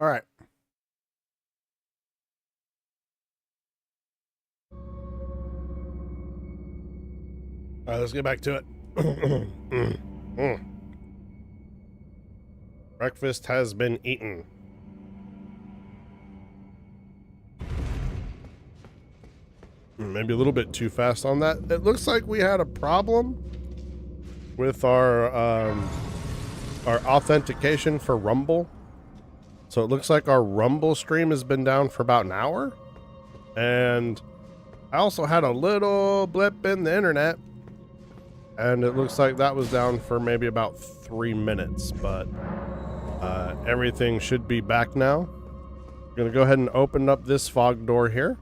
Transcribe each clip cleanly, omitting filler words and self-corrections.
All right. All right, let's get back to it. Breakfast has been eaten. Maybe a little bit too fast on that. It looks like we had a problem with our authentication for Rumble. So it looks like our Rumble stream has been down for about an hour. And I also had a little blip in the internet. And it looks like that was down for maybe about 3 minutes, but everything should be back now. I'm gonna go ahead and open up this fog door here.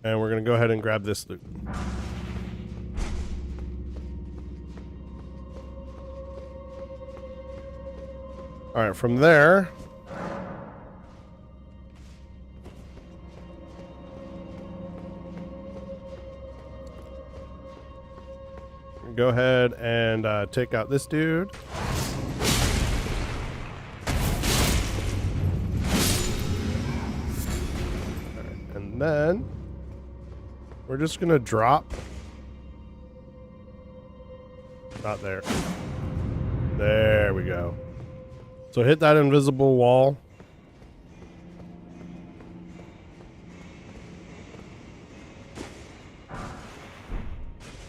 And we're gonna go ahead and grab this loot. All right, from there, go ahead and take out this dude. Right, and then we're just gonna drop. Not there. There we go. So hit that invisible wall.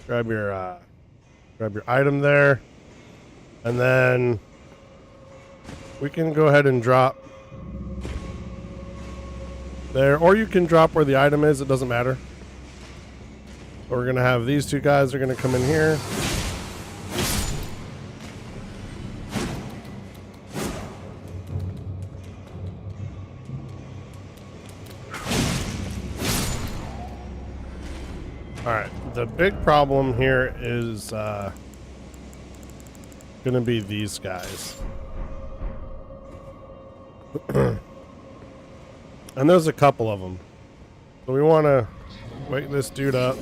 Grab your item there, and then we can go ahead and drop there, or you can drop where the item is. It doesn't matter. But we're gonna have these two guys are gonna come in here. All right. The big problem here is gonna be these guys. And there's a couple of them. So we want to wake this dude up.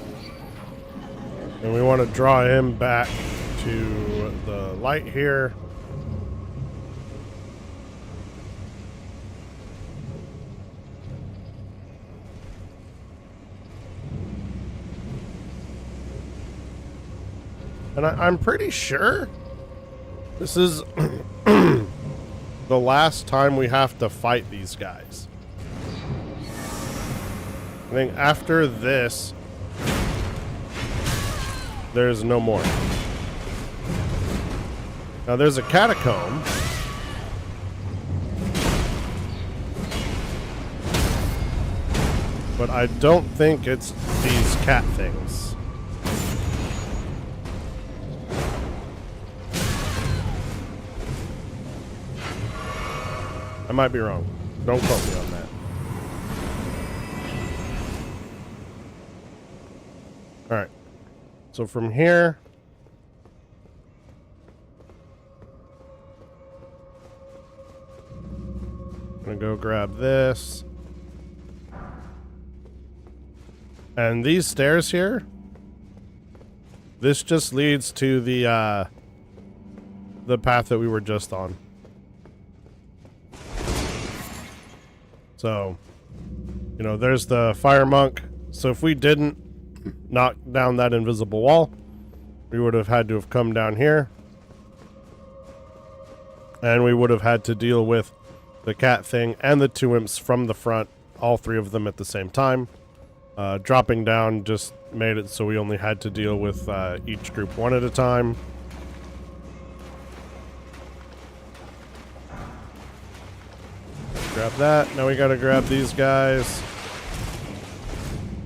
And we want to draw him back to the light here. And I'm pretty sure this is the last time we have to fight these guys. I think after this, there's no more. Now there's a catacomb. But I don't think it's these cat things. I might be wrong. Don't quote me on that. All right. So from here, I'm gonna go grab this. And these stairs here, this just leads to the path that we were just on. So, you know, there's the fire monk. So if we didn't knock down that invisible wall, we would have had to have come down here. And we would have had to deal with the cat thing and the two imps from the front, all three of them at the same time. Dropping down just made it so we only had to deal with each group one at a time. Grab that. Now we gotta grab these guys.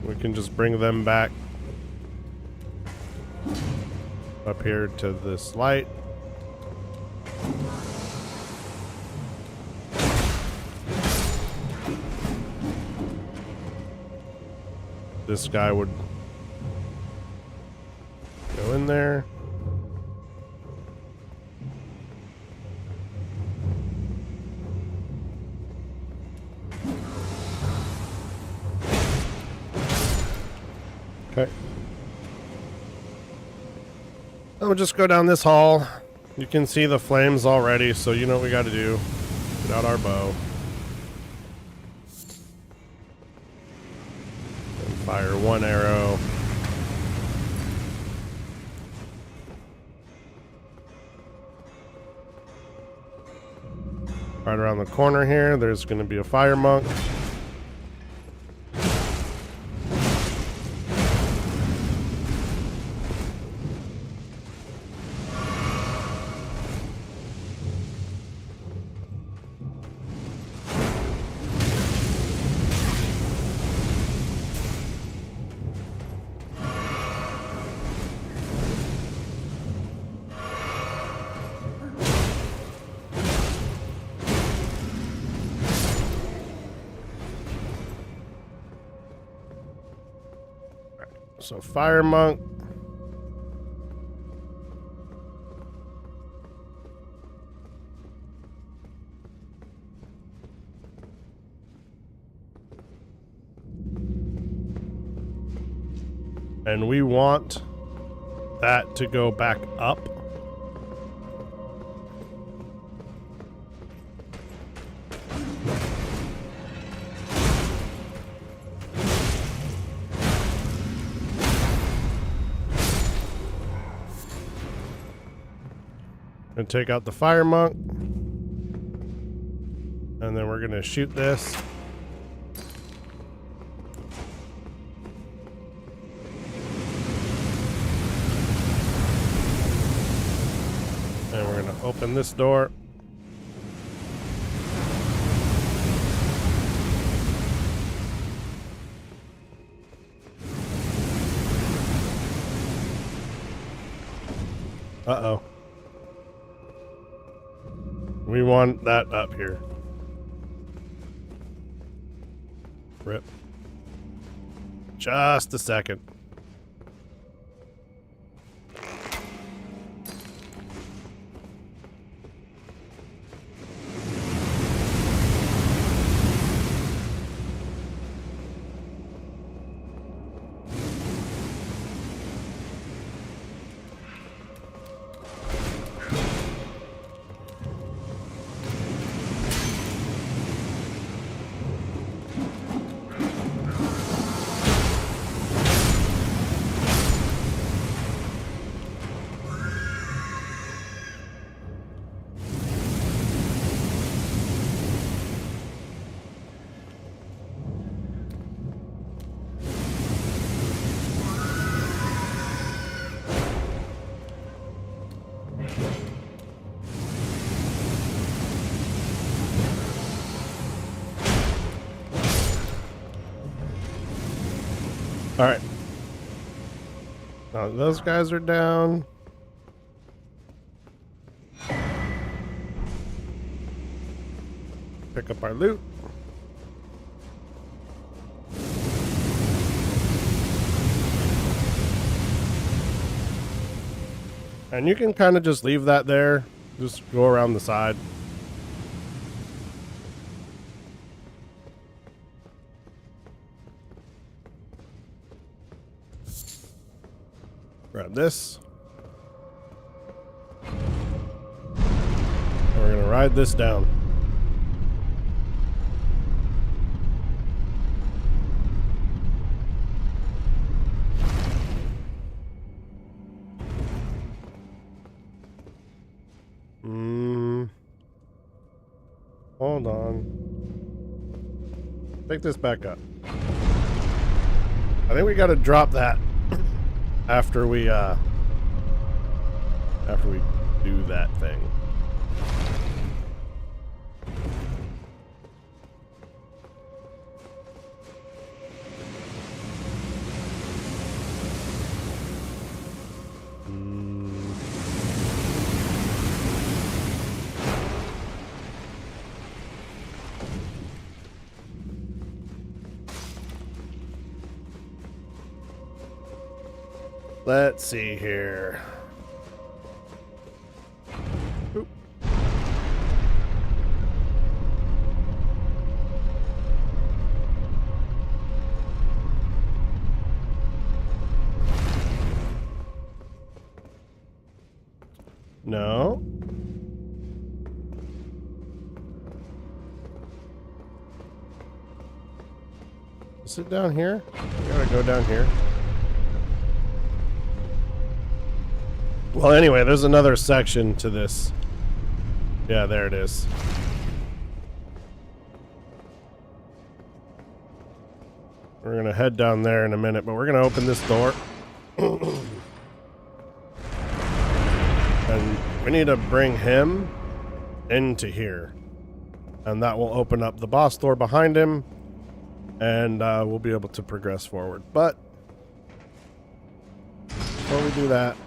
We can just bring them back up here to this light. This guy would go in there. Okay. I'll just go down this hall. You can see the flames already, so you know what we got to do. Get out our bow. And fire one arrow. Right around the corner here, there's going to be a fire monk. So fire monk. And we want that to go back up. And take out the fire monk. And then we're gonna shoot this. And we're gonna open this door. Uh-oh. We want that up here. Rip. Just a second. All right. Now those guys are down. Pick up our loot. And you can kind of just leave that there. Just go around the side. Grab this. And we're gonna ride this down. Hold on. Pick this back up. I think we gotta drop that after we do that thing. Let's see here. Oop. No. Is it down here? I gotta go down here. Well, anyway, there's another section to this. Yeah, there it is. We're gonna head down there in a minute, but we're gonna open this door. And we need to bring him into here. And that will open up the boss door behind him. And we'll be able to progress forward. But before we do that,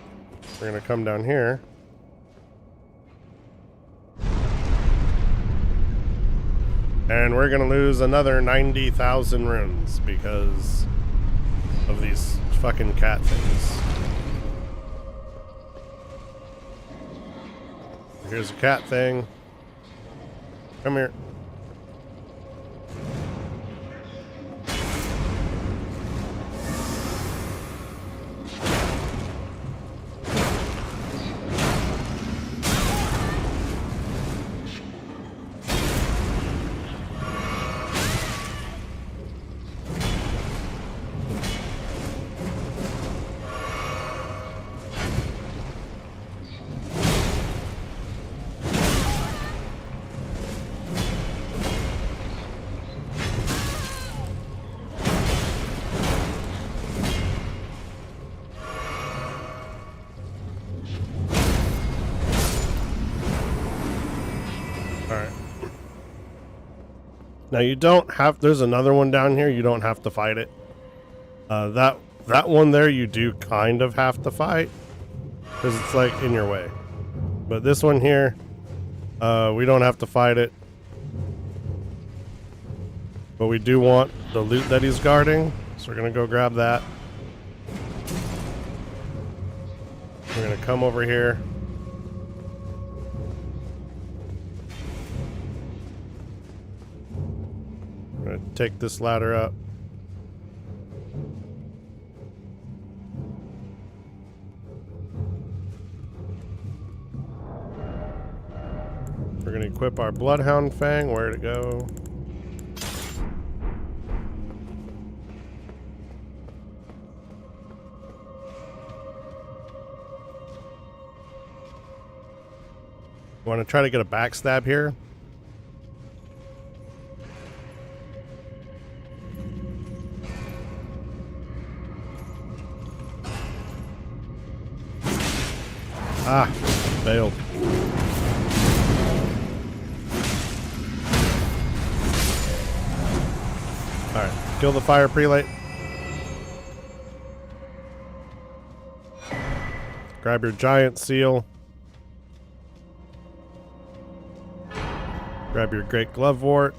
we're gonna come down here. And we're gonna lose another 90,000 runes because of these fucking cat things. Here's a cat thing. Come here. Now you don't have, there's another one down here, you don't have to fight it. That one there you do kind of have to fight, because it's like in your way. But this one here, we don't have to fight it. But we do want the loot that he's guarding, so we're gonna go grab that. We're gonna come over here. We're gonna take this ladder up. We're gonna equip our Bloodhound Fang. Where'd it go? Want to try to get a backstab here? Ah, failed. Alright, kill the fire prelate. Grab your giant seal. Grab your great glovewort.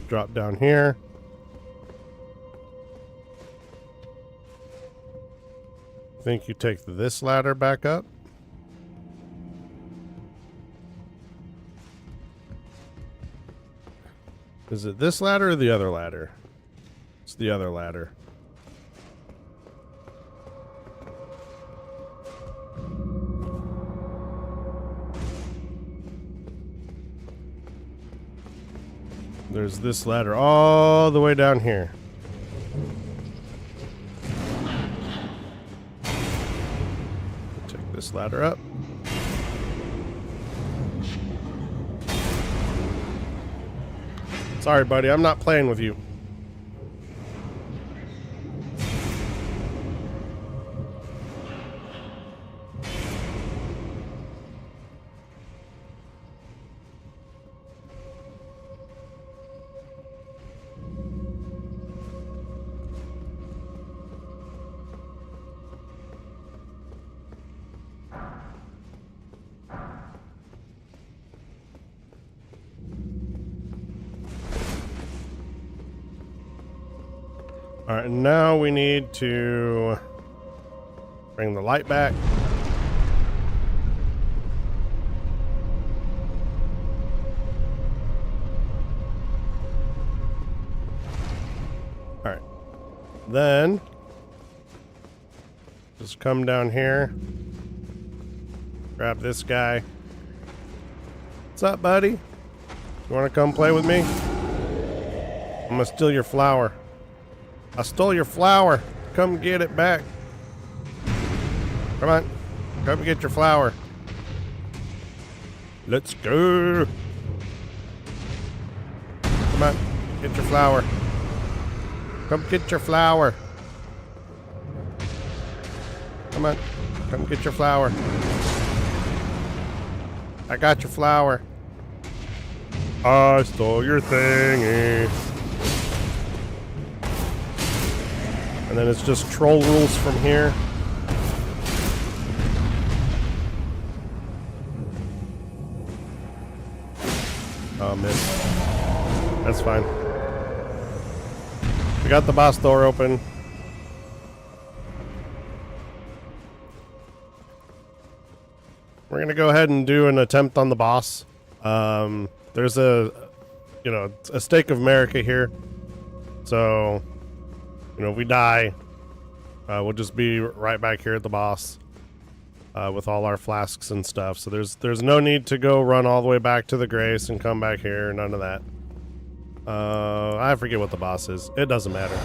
Drop down here. I think you take this ladder back up. Is it this ladder or the other ladder? It's the other ladder. There's this ladder all the way down here. Take this ladder up. Sorry, buddy, I'm not playing with you. All right, now we need to bring the light back. All right, Then just come down here, grab this guy. What's up, buddy? You want to come play with me? I'm gonna steal your flower. I stole your flower. Come get it back. Come on. Come get your flower. Let's go. Come on. Get your flower. Come get your flower. Come on. Come get your flower. I got your flower. I stole your thingy. And then it's just troll rules from here. Oh, miss. That's fine. We got the boss door open. We're gonna go ahead and do an attempt on the boss. There's a stake of America here. So, if we die, we'll just be right back here at the boss with all our flasks and stuff. So there's no need to go run all the way back to the Grace and come back here. None of that. I forget what the boss is. It doesn't matter.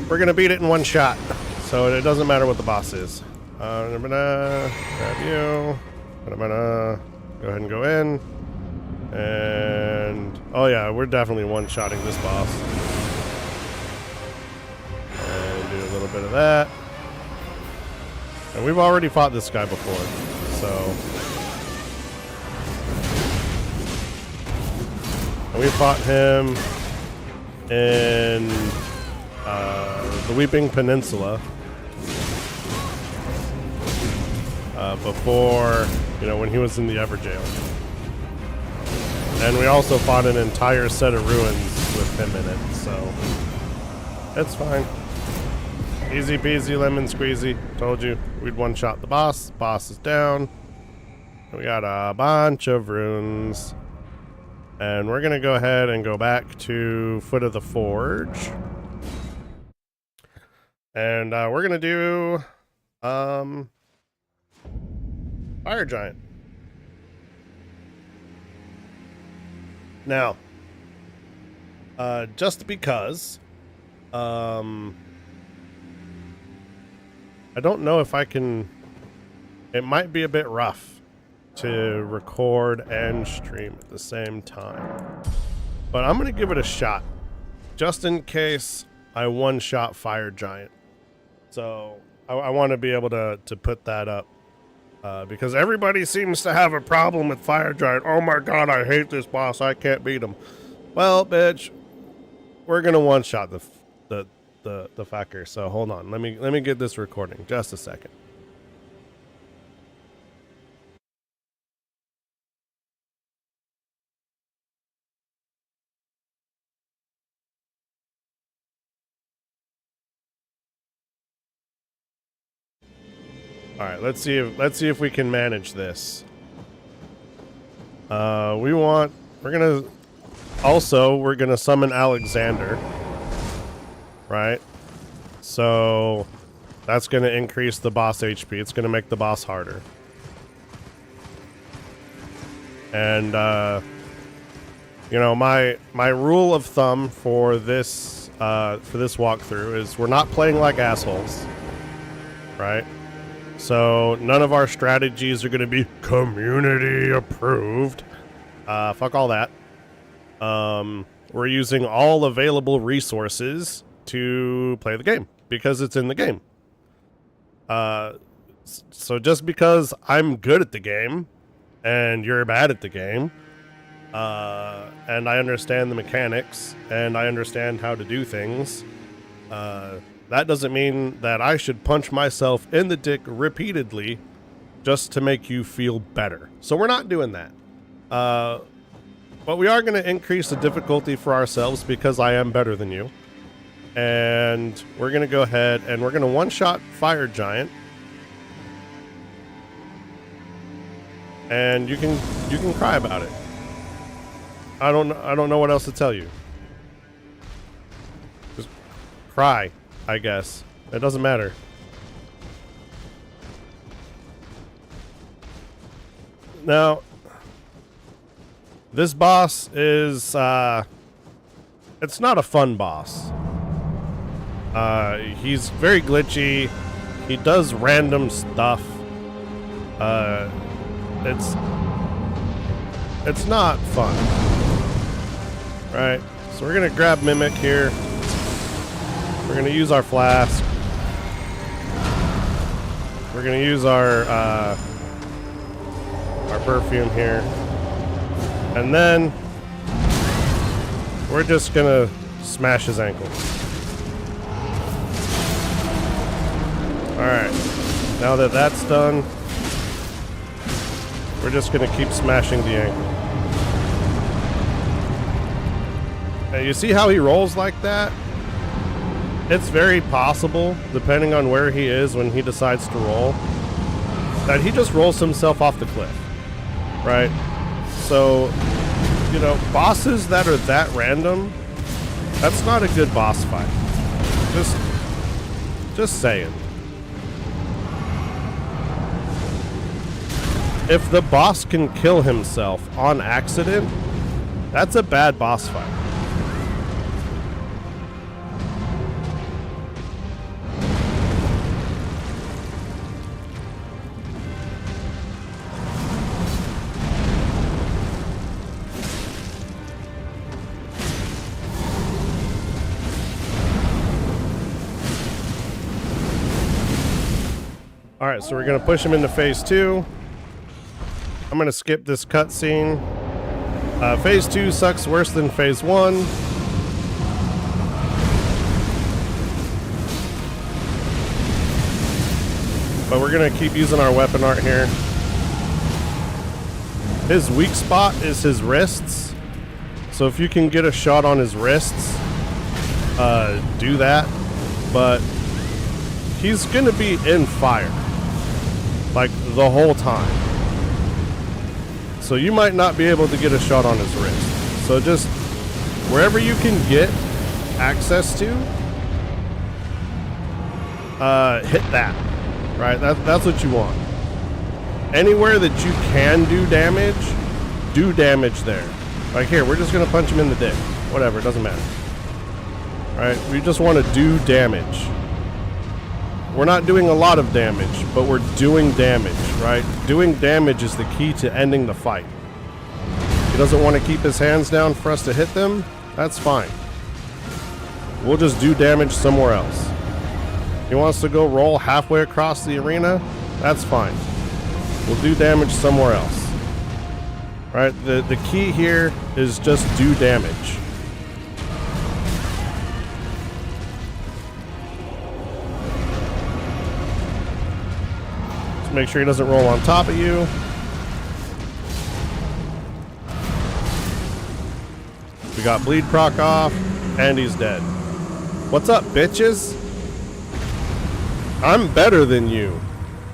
We're gonna beat it in one shot, so it doesn't matter what the boss is. I'm gonna grab you. I'm gonna go ahead and go in. And oh yeah, we're definitely one-shotting this boss. And do a little bit of that. And we've already fought this guy before, so. And we fought him in the Weeping Peninsula before, when he was in the Everjail. And we also fought an entire set of ruins with him in it, so it's fine. Easy peasy lemon squeezy. Told you we'd one-shot the boss. Boss is down. We got a bunch of runes. And we're going to go ahead and go back to Foot of the Forge. And we're going to do Fire Giant. Now, just because I don't know if I can, it might be a bit rough to record and stream at the same time, but I'm going to give it a shot just in case I one-shot Fire Giant. So I want to be able to put that up because everybody seems to have a problem with Fire Giant. Oh my god, I hate this boss. I can't beat him. Well, bitch, we're going to one-shot the fucker. So hold on. Let me get this recording. Just a second. All right, let's see if we can manage this. We're gonna summon Alexander, right? So that's gonna increase the boss HP. It's gonna make the boss harder. And my rule of thumb for this walkthrough is we're not playing like assholes, right? So none of our strategies are going to be community approved. Fuck all that. We're using all available resources to play the game because it's in the game. So just because I'm good at the game and you're bad at the game, and I understand the mechanics and I understand how to do things, that doesn't mean that I should punch myself in the dick repeatedly just to make you feel better. So we're not doing that. But we are going to increase the difficulty for ourselves because I am better than you. And we're going to go ahead and we're going to one-shot Fire Giant. And you can cry about it. I don't know what else to tell you. cry, I guess. It doesn't matter. Now, this boss is, it's not a fun boss. He's very glitchy. He does random stuff. It's not fun. Right? So we're gonna grab Mimic here. We're gonna use our flask. We're gonna use our perfume here. And then we're just gonna smash his ankle. Alright. Now that that's done, we're just gonna keep smashing the ankle. Now you see how he rolls like that? It's very possible, depending on where he is when he decides to roll, that he just rolls himself off the cliff. Right? So, you know, bosses that are that random, that's not a good boss fight. Just saying. If the boss can kill himself on accident, that's a bad boss fight. Alright, so we're going to push him into phase 2. I'm going to skip this cutscene. Phase 2 sucks worse than phase 1. But we're going to keep using our weapon art here. His weak spot is his wrists. So if you can get a shot on his wrists, do that. But he's going to be in fire. Like, the whole time. So you might not be able to get a shot on his wrist. So just, wherever you can get access to, hit that. Right? That's what you want. Anywhere that you can do damage there. Like here, we're just going to punch him in the dick. Whatever, it doesn't matter. Right? We just want to do damage. We're not doing a lot of damage, but we're doing damage, right? Doing damage is the key to ending the fight. He doesn't want to keep his hands down for us to hit them. That's fine. We'll just do damage somewhere else. He wants to go roll halfway across the arena. That's fine. We'll do damage somewhere else. Right? The key here is just do damage. Make sure he doesn't roll on top of you. We got bleed proc off, and he's dead. What's up, bitches? I'm better than you.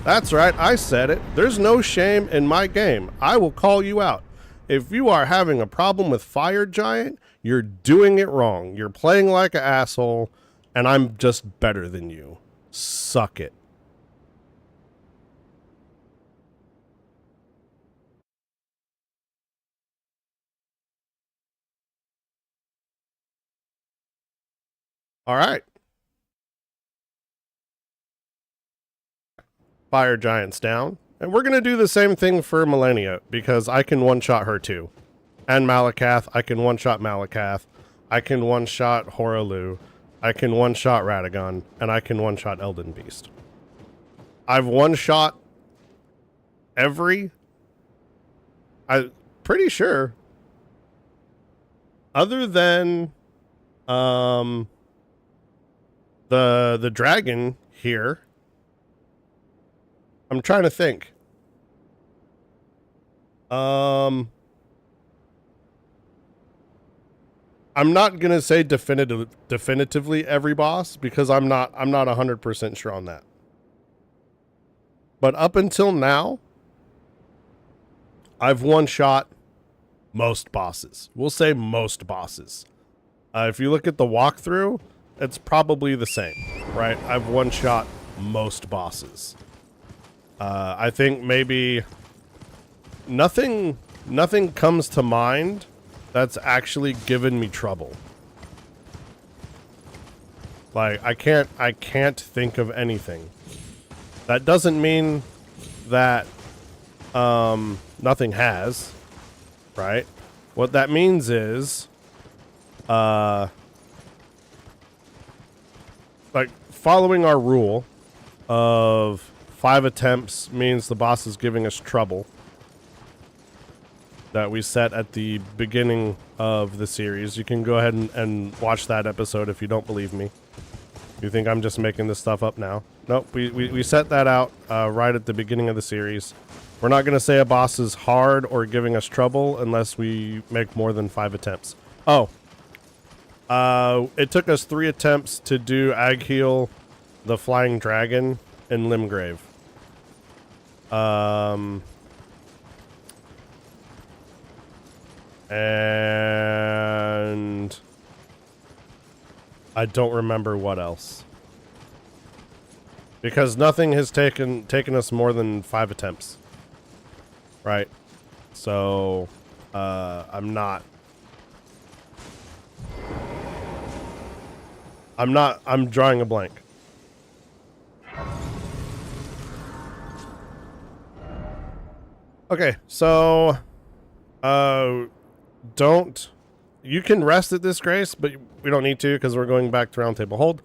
That's right, I said it. There's no shame in my game. I will call you out. If you are having a problem with Fire Giant, you're doing it wrong. You're playing like an asshole, and I'm just better than you. Suck it. All right. Fire Giant's down. And we're going to do the same thing for Millennia, because I can one-shot her too. And Malakath. I can one-shot Malakath. I can one-shot Horalu. I can one-shot Radagon. And I can one-shot Elden Beast. I've one-shot every... I'm pretty sure. Other than... The dragon here. I'm trying to think. I'm not gonna say definitively every boss, because I'm not 100% sure on that. But up until now, I've one-shot most bosses. We'll say most bosses. If you look at the walkthrough, it's probably the same, right? I've one-shot most bosses. I think maybe nothing comes to mind that's actually given me trouble. Like, I can't think of anything. That doesn't mean that nothing has, right? What that means is like following our rule of 5 attempts means the boss is giving us trouble that we set at the beginning of the series. You can go ahead and watch that episode if you don't believe me. You think I'm just making this stuff up now? Nope, we set that out right at the beginning of the series. We're not going to say a boss is hard or giving us trouble unless we make more than 5 attempts. Oh. It took us 3 attempts to do Agheel, the Flying Dragon, in Limgrave. And I don't remember what else. Because nothing has taken us more than 5 attempts. Right? So, I'm drawing a blank. Okay, so, you can rest at this grace, but we don't need to because we're going back to Round Table Hold.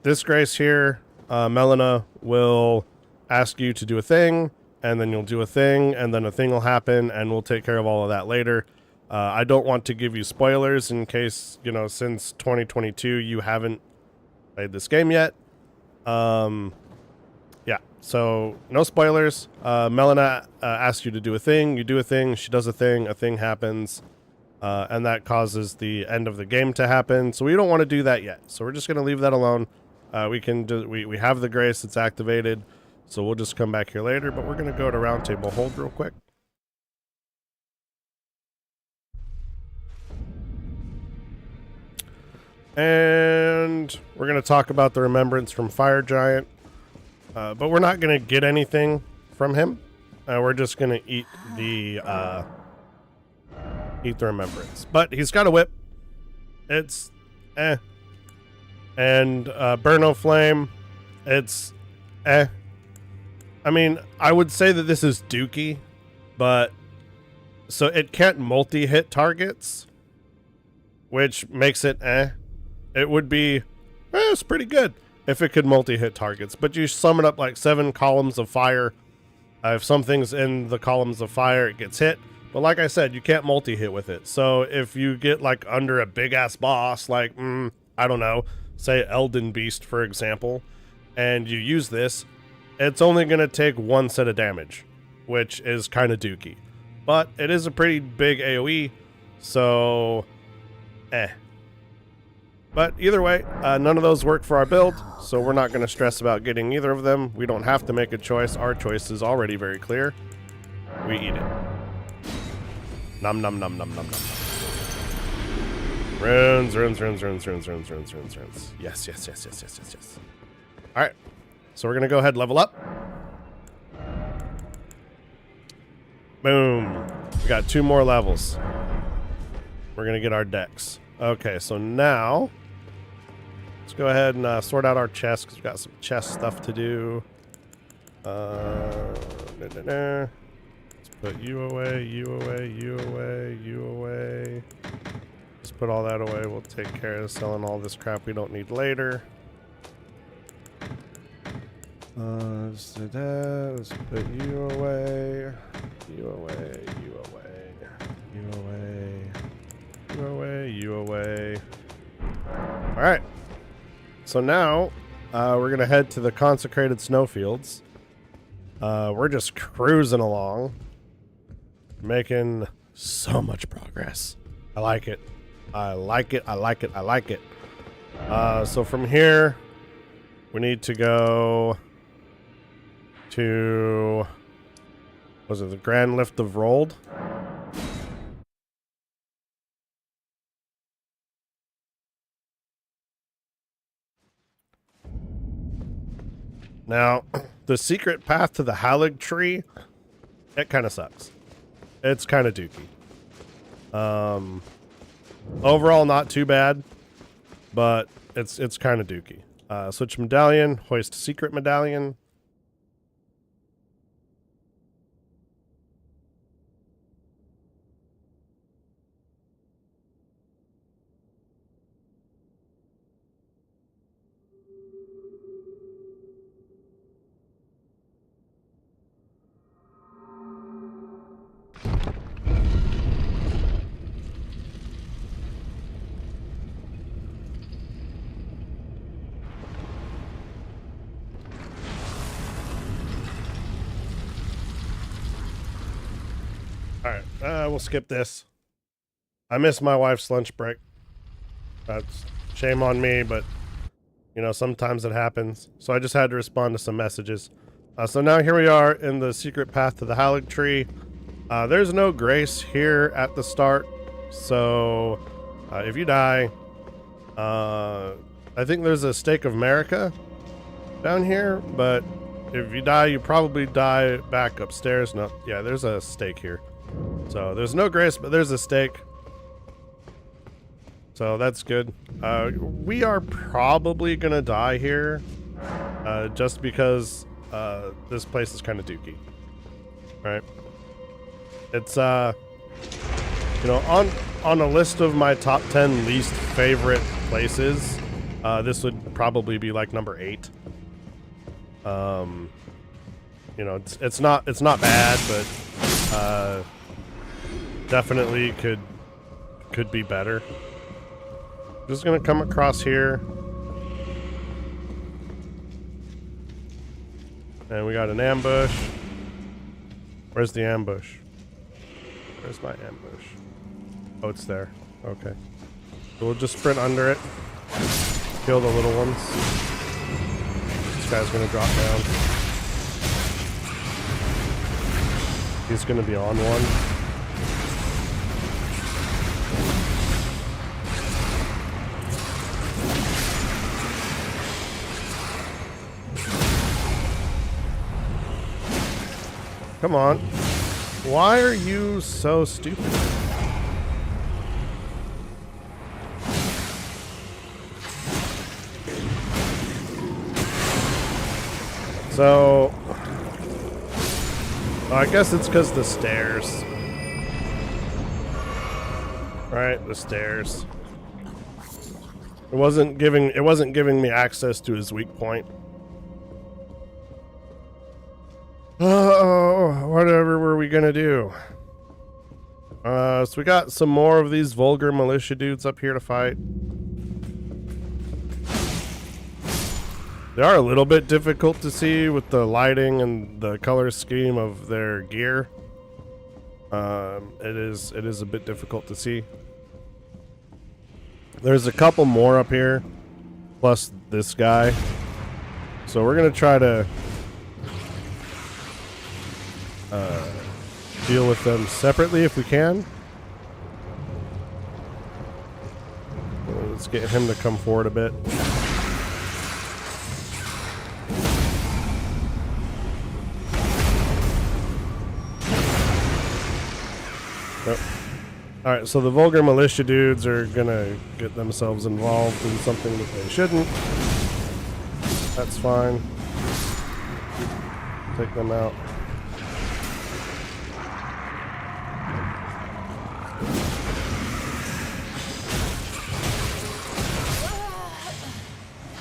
This grace here, Melina will ask you to do a thing, and then you'll do a thing, and then a thing will happen, and we'll take care of all of that later. I don't want to give you spoilers in case, you know, since 2022 you haven't played this game yet. Yeah, so no spoilers. Melina asks you to do a thing, you do a thing, she does a thing happens, and that causes the end of the game to happen. So we don't want to do that yet. So we're just going to leave that alone. We have the grace, it's activated, so we'll just come back here later, but we're going to go to Round Table Hold real quick. And we're going to talk about the remembrance from Fire Giant. But we're not going to get anything from him. We're just going to eat the remembrance. But he's got a whip. It's eh. And Burno Flame, it's eh. I mean, I would say that this is dookie, but so it can't multi-hit targets, which makes it eh. It would be, it's pretty good if it could multi-hit targets, but you summon up like 7 columns of fire. If something's in the columns of fire, it gets hit. But like I said, you can't multi-hit with it. So if you get like under a big-ass boss, like, I don't know, say Elden Beast, for example, and you use this, it's only going to take 1 set of damage, which is kind of dookie. But it is a pretty big AoE, so eh. But either way, none of those work for our build, so we're not going to stress about getting either of them. We don't have to make a choice. Our choice is already very clear. We eat it. Nom nom nom nom nom nom. Runes. Yes. Alright, so we're going to go ahead and level up. Boom. We got 2 more levels. We're going to get our decks. Okay, so now let's go ahead and sort out our chests because we've got some chest stuff to do. Let's put you away, you away, you away, you away. Just put all that away. We'll take care of selling all this crap we don't need later. Let's do that. Let's put you away, you away, you away, you away. You away, you away. Alright. So now, we're going to head to the consecrated snowfields. We're just cruising along. Making so much progress. I like it. I like it. So from here, we need to go to... Was it the Grand Lift of Rold? Now, the secret path to the Halig tree, it kind of sucks. It's kind of dookie. Overall, not too bad, but it's kind of dookie. Switch medallion, hoist secret medallion. Alright, we'll skip this. I missed my wife's lunch break. That's shame on me, but, you know, sometimes it happens. So I just had to respond to some messages. So now here we are in the secret path to the Halig tree. There's no grace here at the start. So, if you die, I think there's a stake of America down here, but if you die, you probably die back upstairs. No, yeah, there's a stake here. So there's no grace, but there's a stake. So that's good. We are probably gonna die here, just because this place is kind of dookie, right? It's you know, on a list of my top 10 least favorite places, this would probably be like number 8. You know, it's not bad, but definitely could be better. Just gonna come across here, and we got an ambush. Where's the ambush? Where's my ambush? Oh, it's there. Okay. So we'll just sprint under it, kill the little ones. This guy's gonna drop down. He's gonna be on one. Come on. Why are you so stupid? So, I guess it's because the stairs. Right, the stairs. It wasn't giving me access to his weak point. Oh, whatever were we gonna do? So we got some more of these vulgar militia dudes up here to fight. They are a little bit difficult to see with the lighting and the color scheme of their gear. It is a bit difficult to see. There's a couple more up here, plus this guy. So we're gonna try to deal with them separately if we can. Let's get him to come forward a bit. Nope. Alright, so the vulgar militia dudes are gonna get themselves involved in something that they shouldn't. That's fine. Take them out.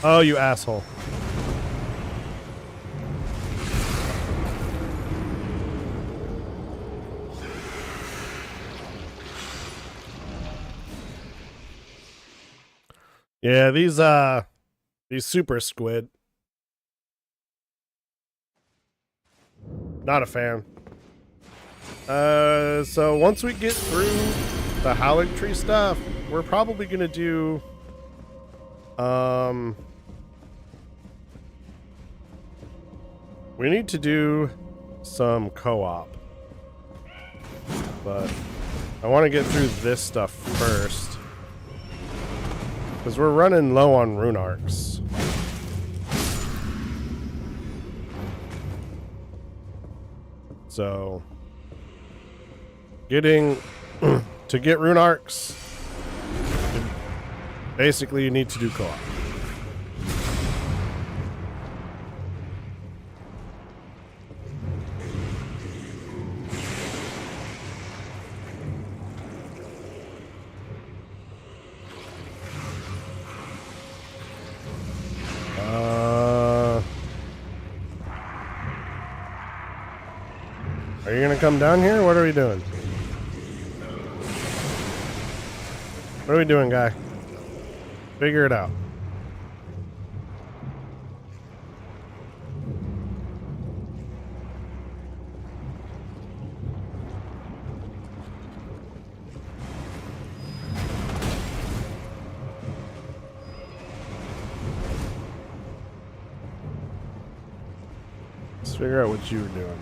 Oh, you asshole. Yeah, these super squid. Not a fan. So once we get through the Halig tree stuff, we're probably gonna do we need to do some co-op, but I want to get through this stuff first because we're running low on rune arcs. So, to get rune arcs, basically you need to do co-op. Are you gonna come down here? What are we doing? What are we doing, guy? Figure it out. Let's figure out what you were doing.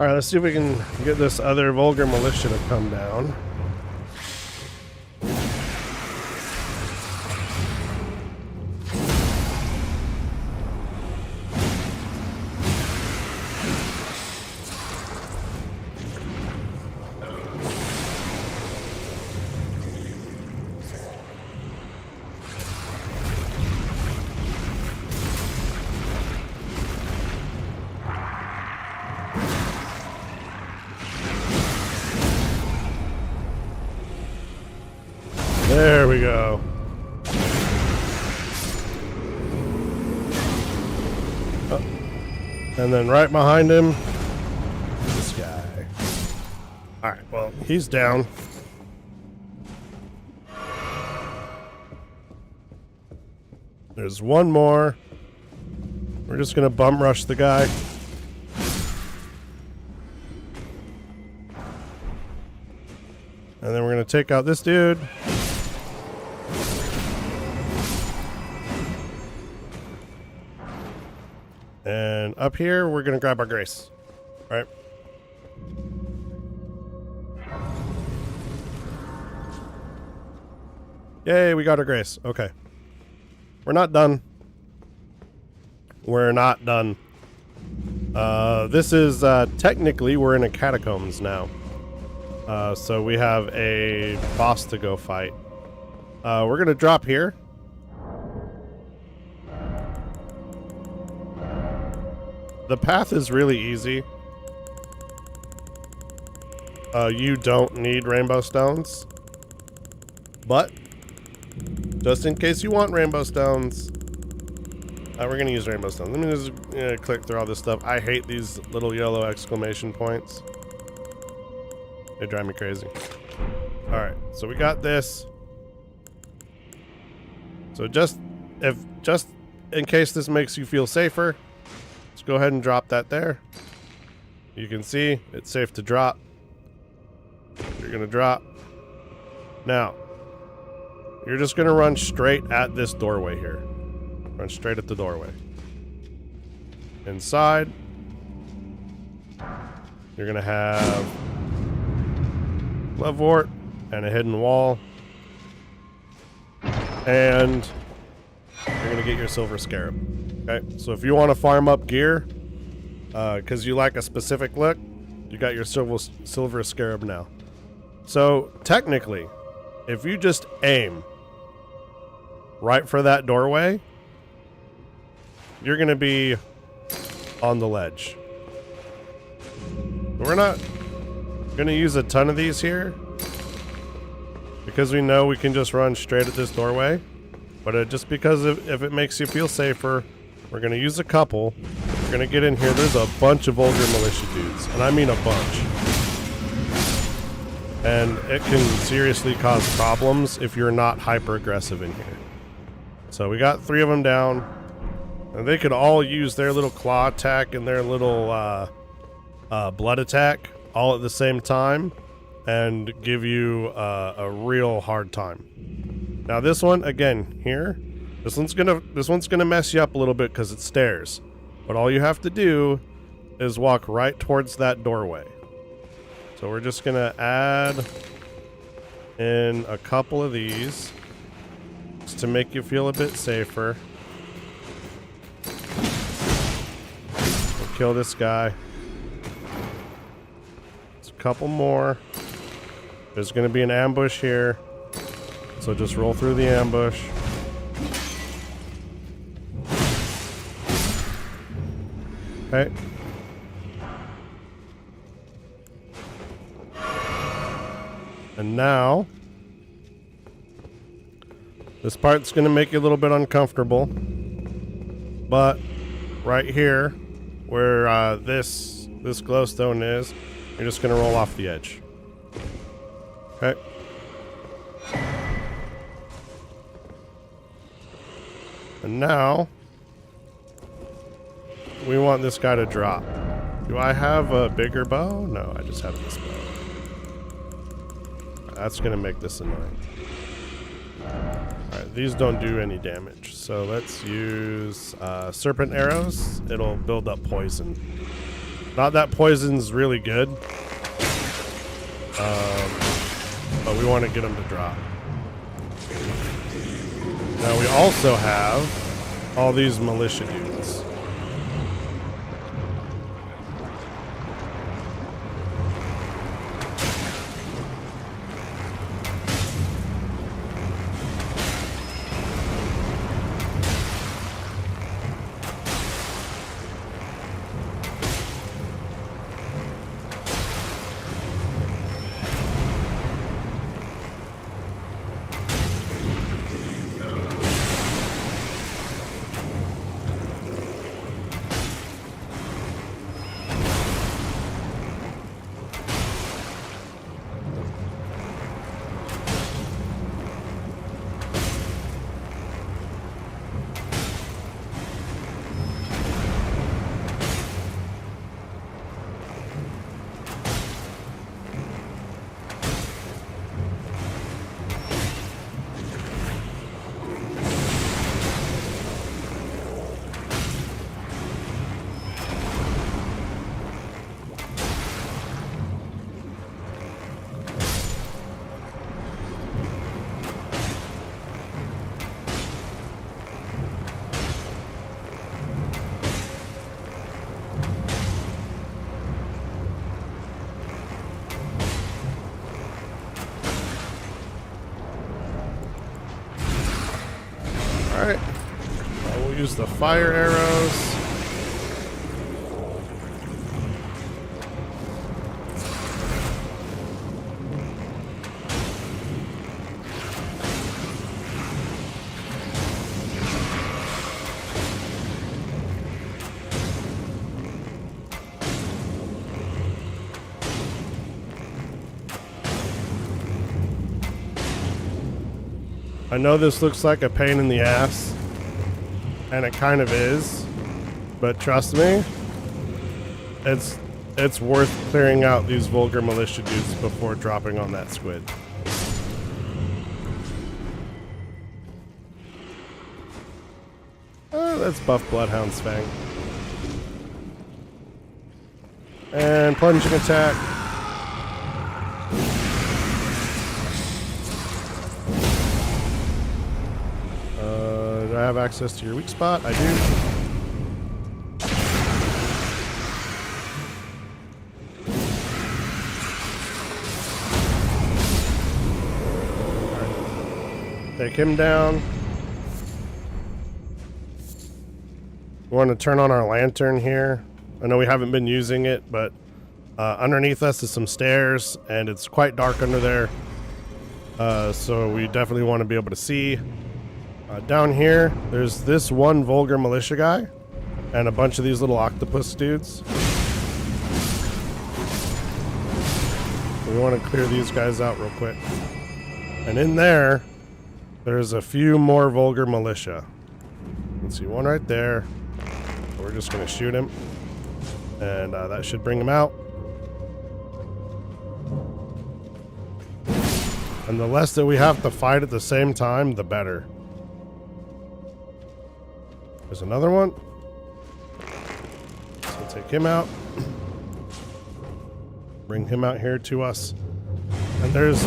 Alright, let's see if we can get this other vulgar militia to come down. There we go. Oh. And then right behind him, this guy. Alright, well, he's down. There's one more. We're just gonna bum rush the guy. And then we're gonna take out this dude. And up here, we're going to grab our grace. All right. Yay, we got our grace. Okay. We're not done. We're not done. This is, technically, we're in a catacombs now. So we have a boss to go fight. We're going to drop here. The path is really easy. You don't need rainbow stones. But, just in case you want rainbow stones, we're going to use rainbow stones. Let me just click through all this stuff. I hate these little yellow exclamation points. They drive me crazy. Alright, so we got this. So just in case this makes you feel safer, let's go ahead and drop that there. You can see it's safe to drop. You're gonna drop. Now, you're just gonna run straight at this doorway here. Run straight at the doorway. Inside, you're gonna have Levort and a hidden wall. And you're gonna get your silver scarab. Okay, so if you want to farm up gear, because you like a specific look, you got your silver scarab now. So technically, if you just aim right for that doorway, you're gonna be on the ledge. We're not gonna use a ton of these here because we know we can just run straight at this doorway. But just because if it makes you feel safer, we're going to use a couple. We're going to get in here. There's a bunch of vulgar militia dudes. And I mean a bunch. And it can seriously cause problems if you're not hyper aggressive in here. So we got 3 of them down. And they could all use their little claw attack and their little blood attack all at the same time and give you a real hard time. Now this one, again, here, this one's gonna mess you up a little bit because it's stairs. But all you have to do is walk right towards that doorway. So we're just gonna add in a couple of these just to make you feel a bit safer. We'll kill this guy. There's a couple more. There's gonna be an ambush here, so just roll through the ambush. Okay. And now, this part's going to make you a little bit uncomfortable, but right here, where this glowstone is, you're just going to roll off the edge. Okay. And now, we want this guy to drop. Do I have a bigger bow? No, I just have this bow. That's gonna make this annoying. Alright, these don't do any damage. So let's use serpent arrows. It'll build up poison. Not that poison's really good. But we want to get them to drop. Now we also have all these militia dudes. Alright. We'll use the fire arrows. I know this looks like a pain in the ass, and it kind of is, but trust me, it's worth clearing out these vulgar militia dudes before dropping on that squid. Let's buff Bloodhound's Fang. And plunging attack. Do I have access to your weak spot? I do. Right. Take him down. We want to turn on our lantern here. I know we haven't been using it, but underneath us is some stairs, and it's quite dark under there. So we definitely want to be able to see. Down here, there's this one vulgar militia guy and a bunch of these little octopus dudes. We want to clear these guys out real quick. And in there, there's a few more vulgar militia. Let's see, one right there. We're just going to shoot him. And that should bring him out. And the less that we have to fight at the same time, the better. There's another one. So take him out. Bring him out here to us. And there's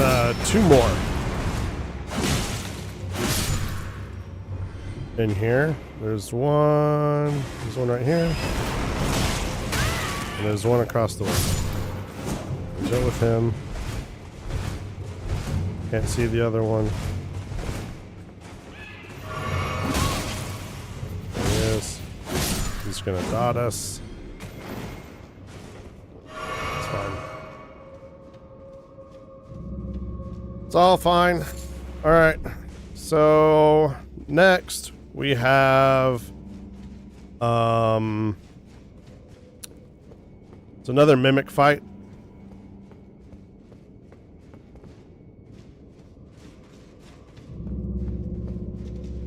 2 more. In here. There's one. There's one right here. And there's one across the way. Go with him. Can't see the other one. There he is. He's gonna dot us. It's fine. It's all fine. Alright. So next we have it's another mimic fight.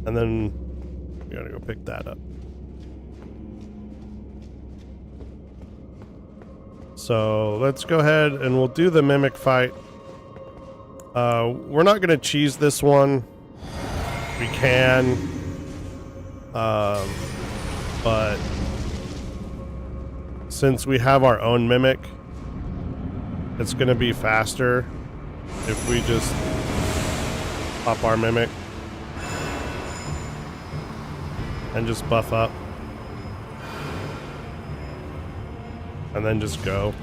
And then we gotta go pick that up. So let's go ahead and we'll do the mimic fight. We're not gonna cheese this one. We can. But since we have our own mimic, it's gonna be faster if we just pop our mimic and just buff up and then just go.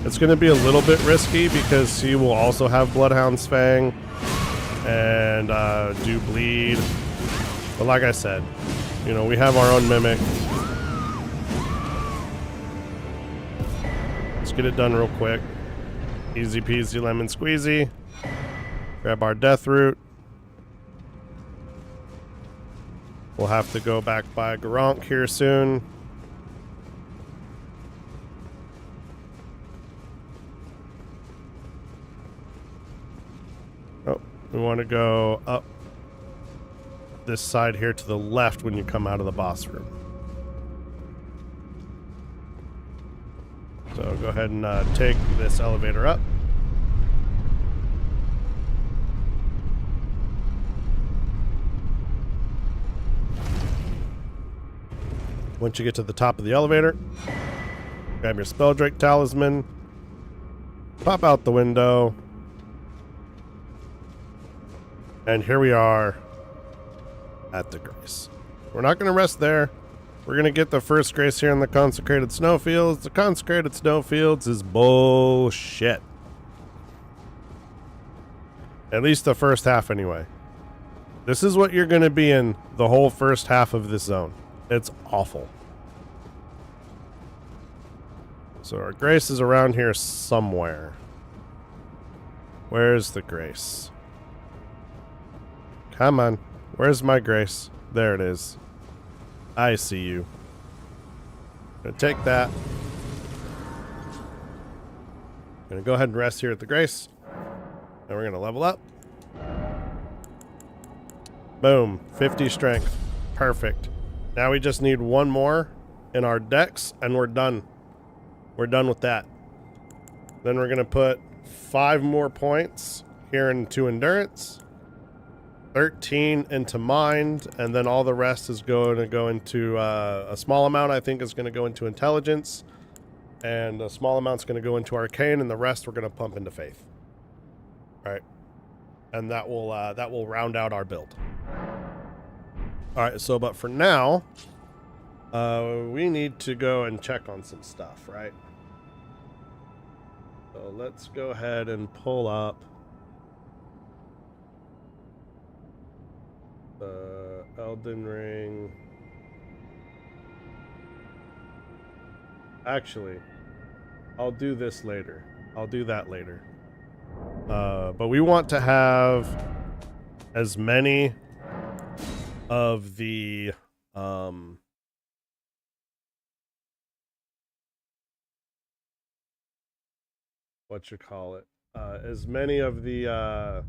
It's gonna be a little bit risky because he will also have Bloodhound's Fang and do bleed, but like I said, you know, we have our own mimic. Let's get it done real quick. Easy peasy lemon squeezy. Grab our death root. We'll have to go back by Garronk here soon. Oh, we want to go up this side here to the left when you come out of the boss room. So go ahead and take this elevator up. Once you get to the top of the elevator, grab your Spelldrake Talisman, pop out the window, and here we are at the Grace. We're not going to rest there. We're going to get the first Grace here in the Consecrated Snowfields. The Consecrated Snowfields is bullshit. At least the first half anyway. This is what you're going to be in the whole first half of this zone. It's awful. So our Grace is around here somewhere. Where's the Grace? Come on. Where's my Grace? There it is. I see you. Gonna take that. Gonna go ahead and rest here at the Grace. And we're gonna level up. Boom. 50 strength. Perfect. Now we just need one more in our decks and we're done. We're done with that. Then we're going to put 5 more points here into Endurance, 13 into Mind, and then all the rest is going to go into a small amount, I think, is going to go into Intelligence, and a small amount's going to go into Arcane, and the rest we're going to pump into Faith. All right. And that will round out our build. All right, so but for now, we need to go and check on some stuff, right? So let's go ahead and pull up the Elden Ring. Actually, I'll do this later. I'll do that later. But we want to have as many of the as many of the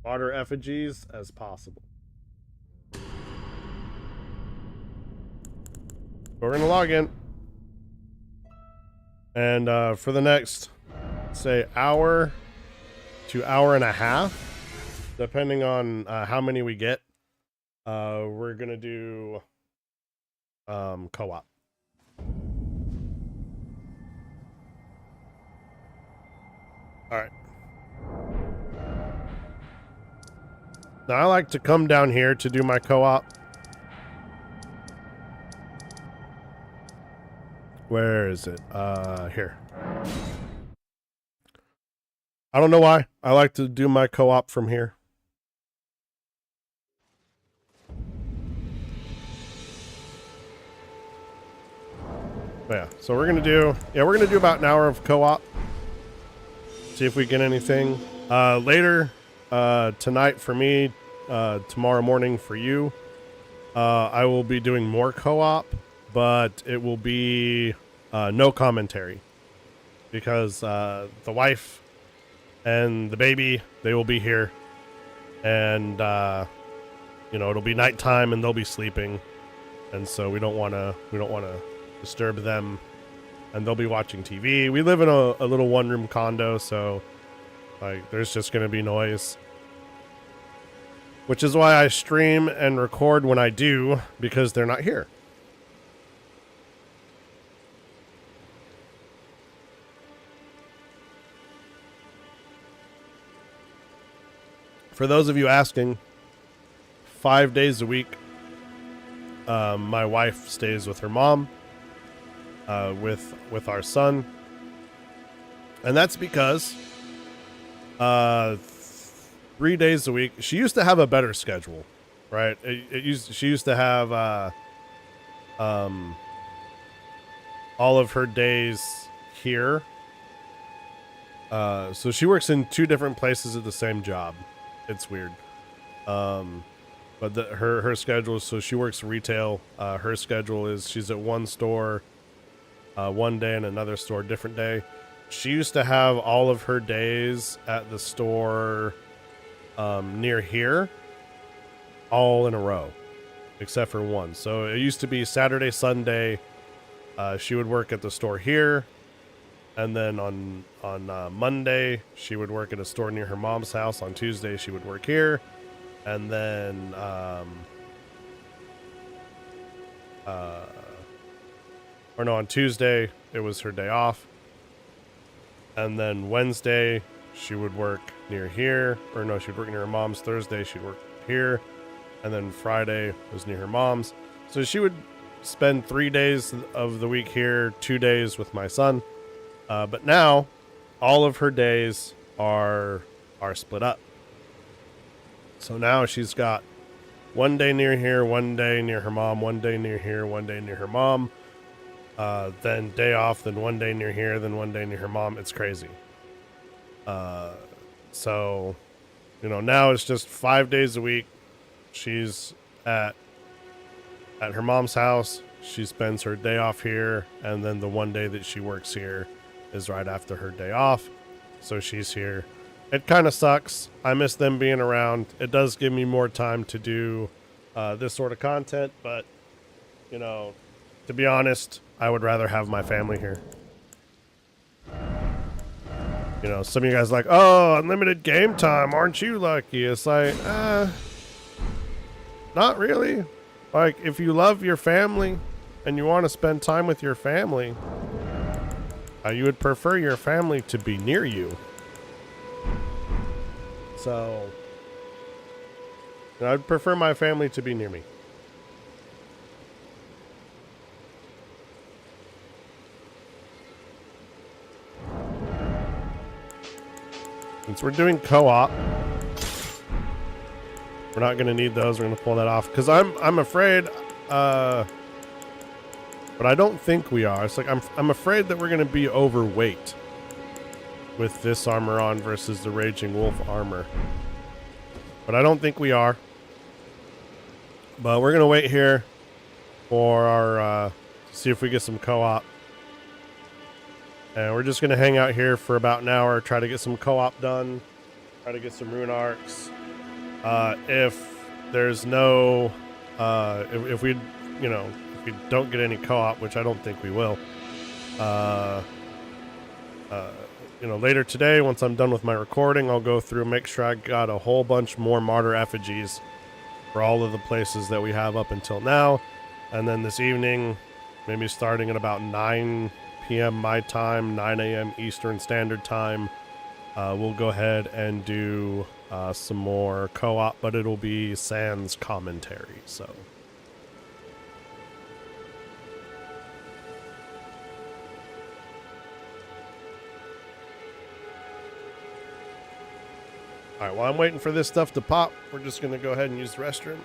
water effigies as possible. We're gonna log in. And for the next, say, hour to hour and a half, depending on how many we get, we're gonna do co-op. All right. Now I like to come down here to do my co-op. Where is it? Here. I don't know why. I like to do my co-op from here. Yeah, so we're gonna do about an hour of co-op. See if we get anything. Later tonight for me, tomorrow morning for you. I will be doing more co-op, but it will be no commentary because the wife and the baby, they will be here, and it'll be nighttime and they'll be sleeping, and so we don't want to disturb them, and they'll be watching TV. We live in a little one-room condo, so like there's just gonna be noise, which is why I stream and record when I do, because they're not here. For those of you asking, 5 days a week, my wife stays with her mom, with our son, and that's because 3 days a week. She used to have a better schedule, right? She used to have all of her days here. So she works in 2 different places at the same job. It's weird. But her schedule, so she works retail. Her schedule is she's at one store one day and another store different day. She used to have all of her days at the store near here all in a row, except for one. So it used to be Saturday, Sunday, she would work at the store here, and then on Monday she would work at a store near her mom's house. On Tuesday she would work here, and then on Tuesday it was her day off, and then Wednesday she would work near here, she'd work near her mom's. Thursday she'd work here, and then Friday was near her mom's. So she would spend 3 days of the week here, 2 days with my son. But now all of her days are split up. So now she's got 1 day near here, 1 day near her mom, 1 day near here, 1 day near her mom, then day off, then 1 day near here, then 1 day near her mom. It's crazy. So, now it's just 5 days a week. She's at her mom's house. She spends her day off here, and then the 1 day that she works here is right after her day off. So she's here. It kind of sucks. I miss them being around. It does give me more time to do this sort of content, but to be honest, I would rather have my family here. Some of you guys are like, oh, unlimited game time, aren't you lucky? It's like, not really. Like, if you love your family and you want to spend time with your family, you would prefer your family to be near you. So, I'd prefer my family to be near me. Since we're doing co-op, we're not going to need those. We're going to pull that off because I'm afraid, but I don't think we are. It's like I'm afraid that we're going to be overweight with this armor on versus the Raging Wolf armor, but I don't think we are. But we're going to wait here for our see if we get some co-op. And we're just going to hang out here for about an hour, try to get some co-op done, try to get some rune arcs. If there's no, if we don't get any co-op, which I don't think we will, you know, later today, once I'm done with my recording, I'll go through, make sure I got a whole bunch more martyr effigies for all of the places that we have up until now. And then this evening, maybe starting at about 9 p.m. my time, 9 a.m. Eastern Standard Time, we'll go ahead and do some more co-op, but it'll be sans commentary, so... Alright, while I'm waiting for this stuff to pop, we're just going to go ahead and use the restroom.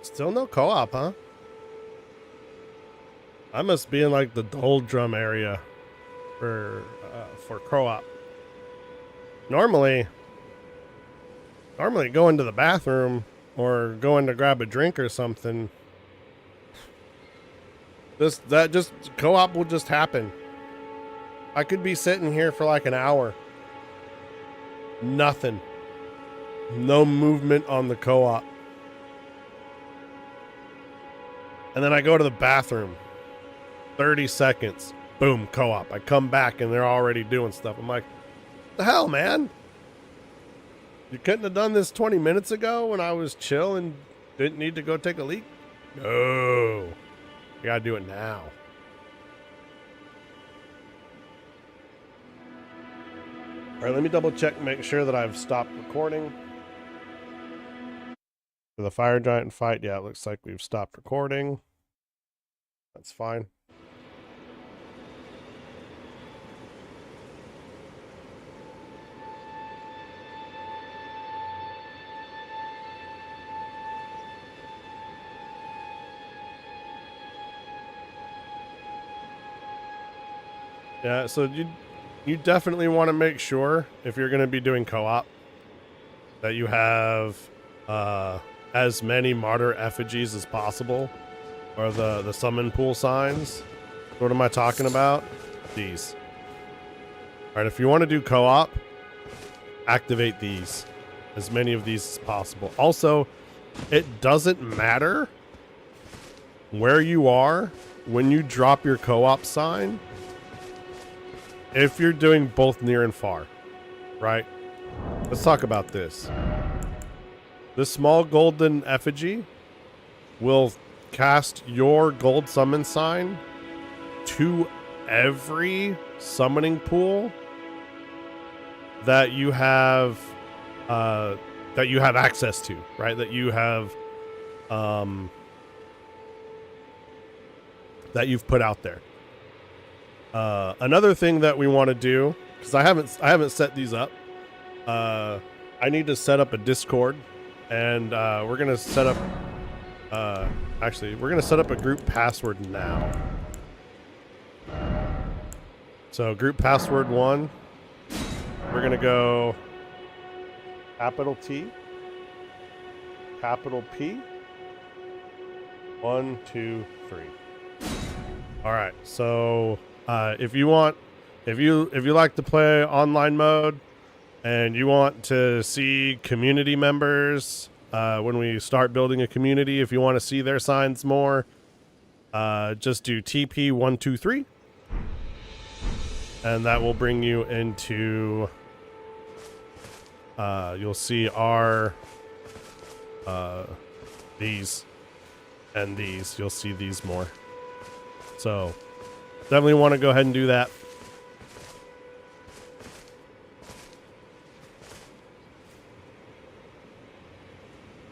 Still no co-op, huh? I must be in like the doldrum area for co-op. Normally going to the bathroom or going to grab a drink or something, that just co-op will just happen. I could be sitting here for like an hour. Nothing. No movement on the co-op. And then I go to the bathroom. 30 seconds. Boom, co-op. I come back and they're already doing stuff. I'm like, what the hell, man? You couldn't have done this 20 minutes ago when I was chill and didn't need to go take a leak? No. You gotta do it now. All right, let me double check and make sure that I've stopped recording. For the fire giant fight, yeah, it looks like we've stopped recording. That's fine. Yeah, so you definitely want to make sure, if you're going to be doing co-op, that you have as many martyr effigies as possible, or the summon pool signs. What am I talking about? These. All right, if you want to do co-op, activate these, as many of these as possible. Also, it doesn't matter where you are when you drop your co-op sign, if you're doing both near and far, right? Let's talk about this. The small golden effigy will cast your gold summon sign to every summoning pool that you have access to, right? That you have that you've put out there. Another thing that we want to do, because I haven't set these up. I need to set up a Discord, and we're gonna set up. Actually, we're gonna set up a group password now. So group password 1. We're gonna go capital T, capital P. 1, 2, 3. All right. So if you want if you like to play online mode and you want to see community members when we start building a community, if you want to see their signs more, just do TP123, and that will bring you into you'll see our these and these. You'll see these more. So definitely want to go ahead and do that.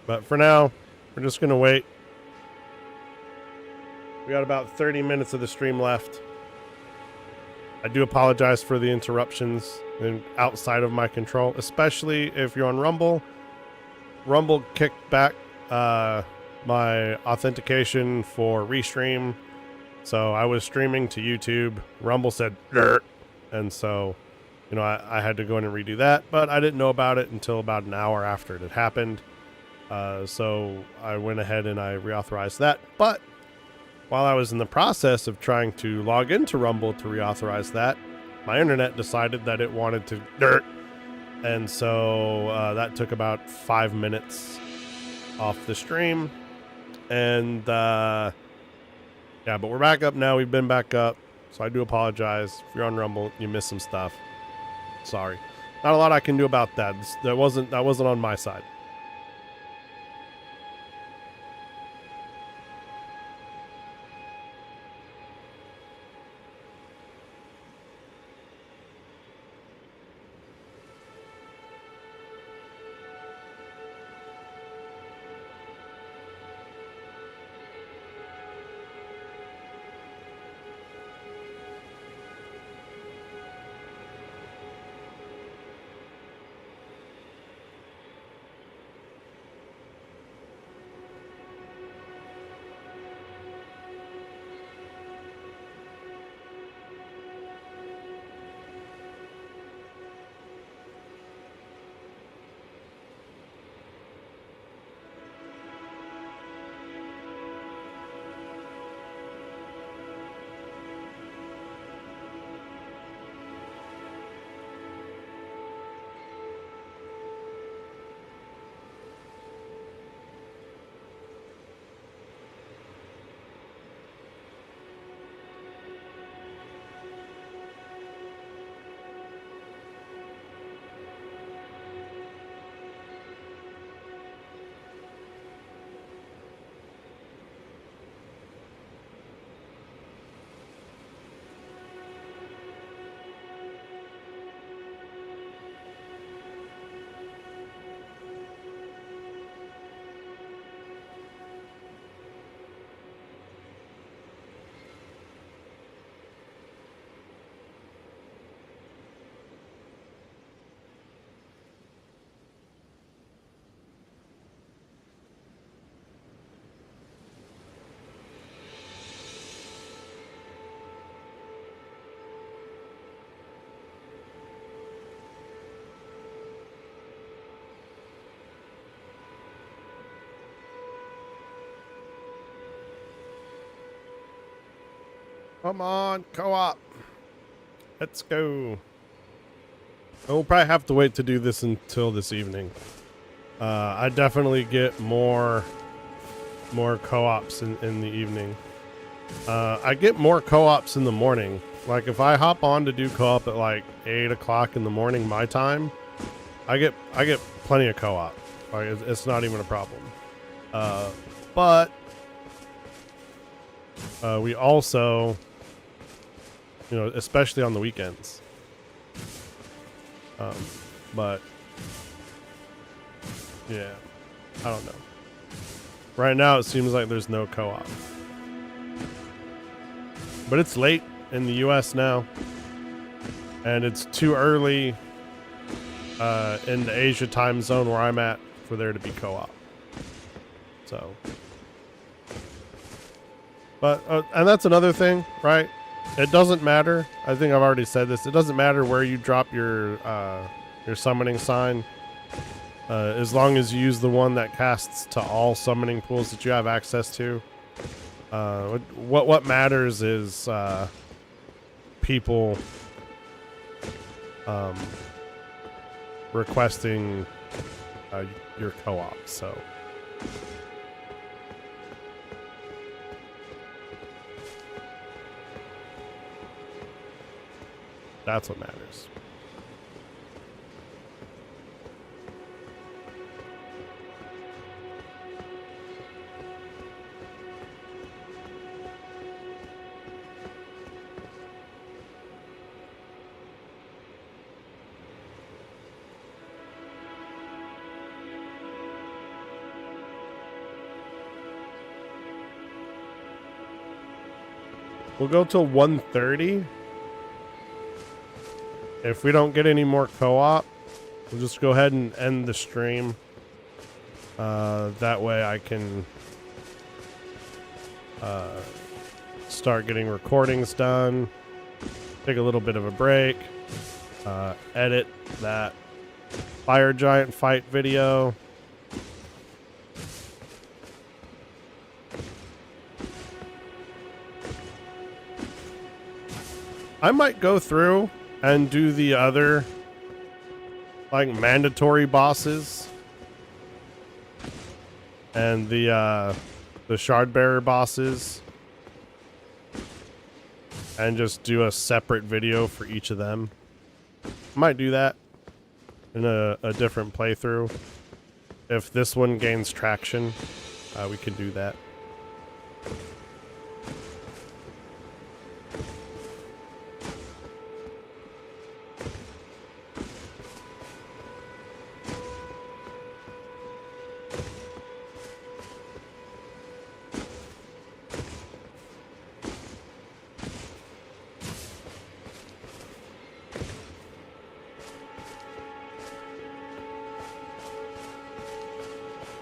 But for now, we're just going to wait. We got about 30 minutes of the stream left. I do apologize for the interruptions and outside of my control, especially if you're on Rumble. Rumble kicked back my authentication for restream. So I was streaming to YouTube. Rumble said, "Dirt," and so, you know, I had to go in and redo that, but I didn't know about it until about an hour after it had happened. So I went ahead and I reauthorized that. But while I was in the process of trying to log into Rumble to reauthorize that, my internet decided that it wanted to dirt. And so that took about 5 minutes off the stream. And yeah, but we're back up now. We've been back up. So I do apologize. If you're on Rumble, you missed some stuff. Sorry. Not a lot I can do about that. That wasn't on my side. Come on, co-op. Let's go. We'll probably have to wait to do this until this evening. I definitely get more co-ops in the evening. I get more co-ops in the morning. Like if I hop on to do co-op at like 8 o'clock in the morning my time, I get plenty of co-op. Like it's not even a problem. But we also, you know, especially on the weekends. But yeah, I don't know. Right now it seems like there's no co-op. But it's late in the US now. And it's too early in the Asia time zone where I'm at for there to be co-op. So. But, and that's another thing, right? It doesn't matter. I think I've already said this. It doesn't matter where you drop your summoning sign. As long as you use the one that casts to all summoning pools that you have access to. What matters is people requesting your co-op, so that's what matters. We'll go till 1:30. If we don't get any more co-op, we'll just go ahead and end the stream. That way I can start getting recordings done, take a little bit of a break, edit that fire giant fight video. I might go through and do the other, like, mandatory bosses and the shard bearer bosses, and just do a separate video for each of them. I might do that in a different playthrough. If this one gains traction, we can do that.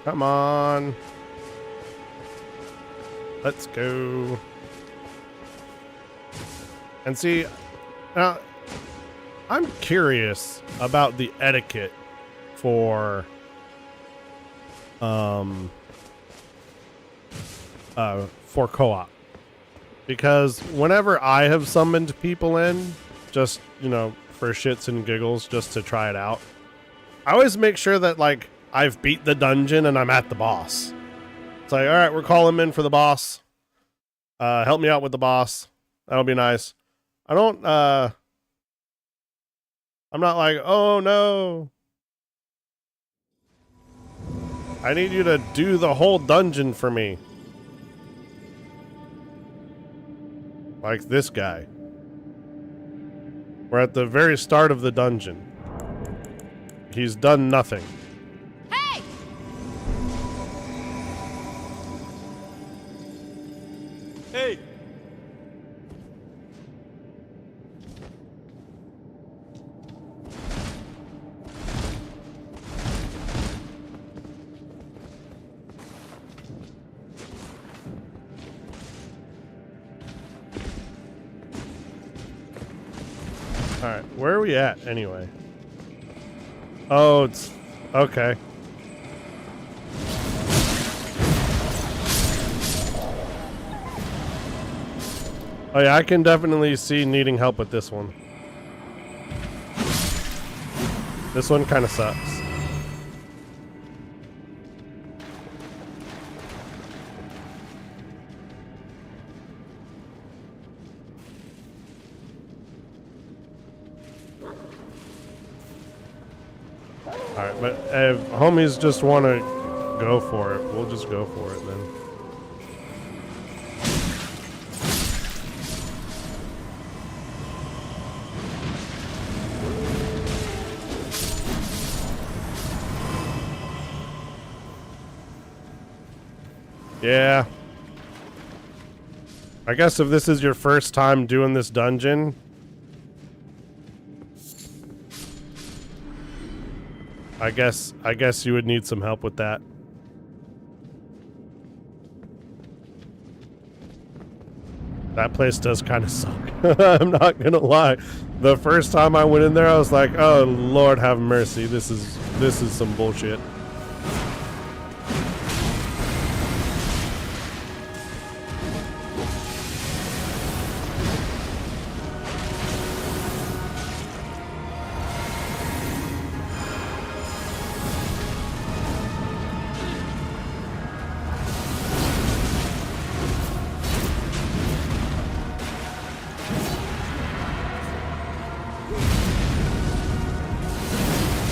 Come on. Let's go. And see, now, I'm curious about the etiquette for co-op. Because whenever I have summoned people in, just, you know, for shits and giggles, just to try it out, I always make sure that, like, I've beat the dungeon and I'm at the boss. It's like, all right, we're calling in for the boss. Help me out with the boss. That'll be nice. I don't, I'm not like, oh no, I need you to do the whole dungeon for me. Like this guy. We're at the very start of the dungeon. He's done nothing. Hey! Alright, where are we at anyway? Oh, it's okay. Oh yeah, I can definitely see needing help with this one. This one kind of sucks. Alright, but if homies just want to go for it, we'll just go for it then. Yeah. I guess if this is your first time doing this dungeon, I guess you would need some help with that. That place does kind of suck. I'm not gonna lie. The first time I went in there, I was like, "Oh Lord, have mercy! This is some bullshit."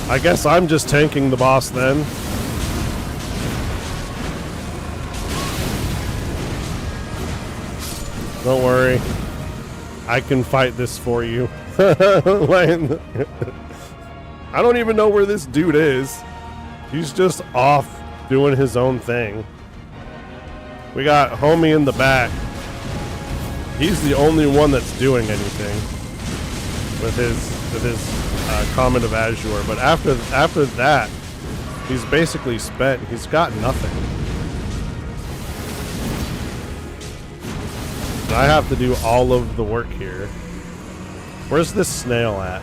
I guess I'm just tanking the boss then. Don't worry. I can fight this for you. Like, I don't even know where this dude is. He's just off doing his own thing. We got homie in the back. He's the only one that's doing anything with his Comet of Azure. But after that, he's basically spent. He's got nothing. And I have to do all of the work here. Where's this snail at?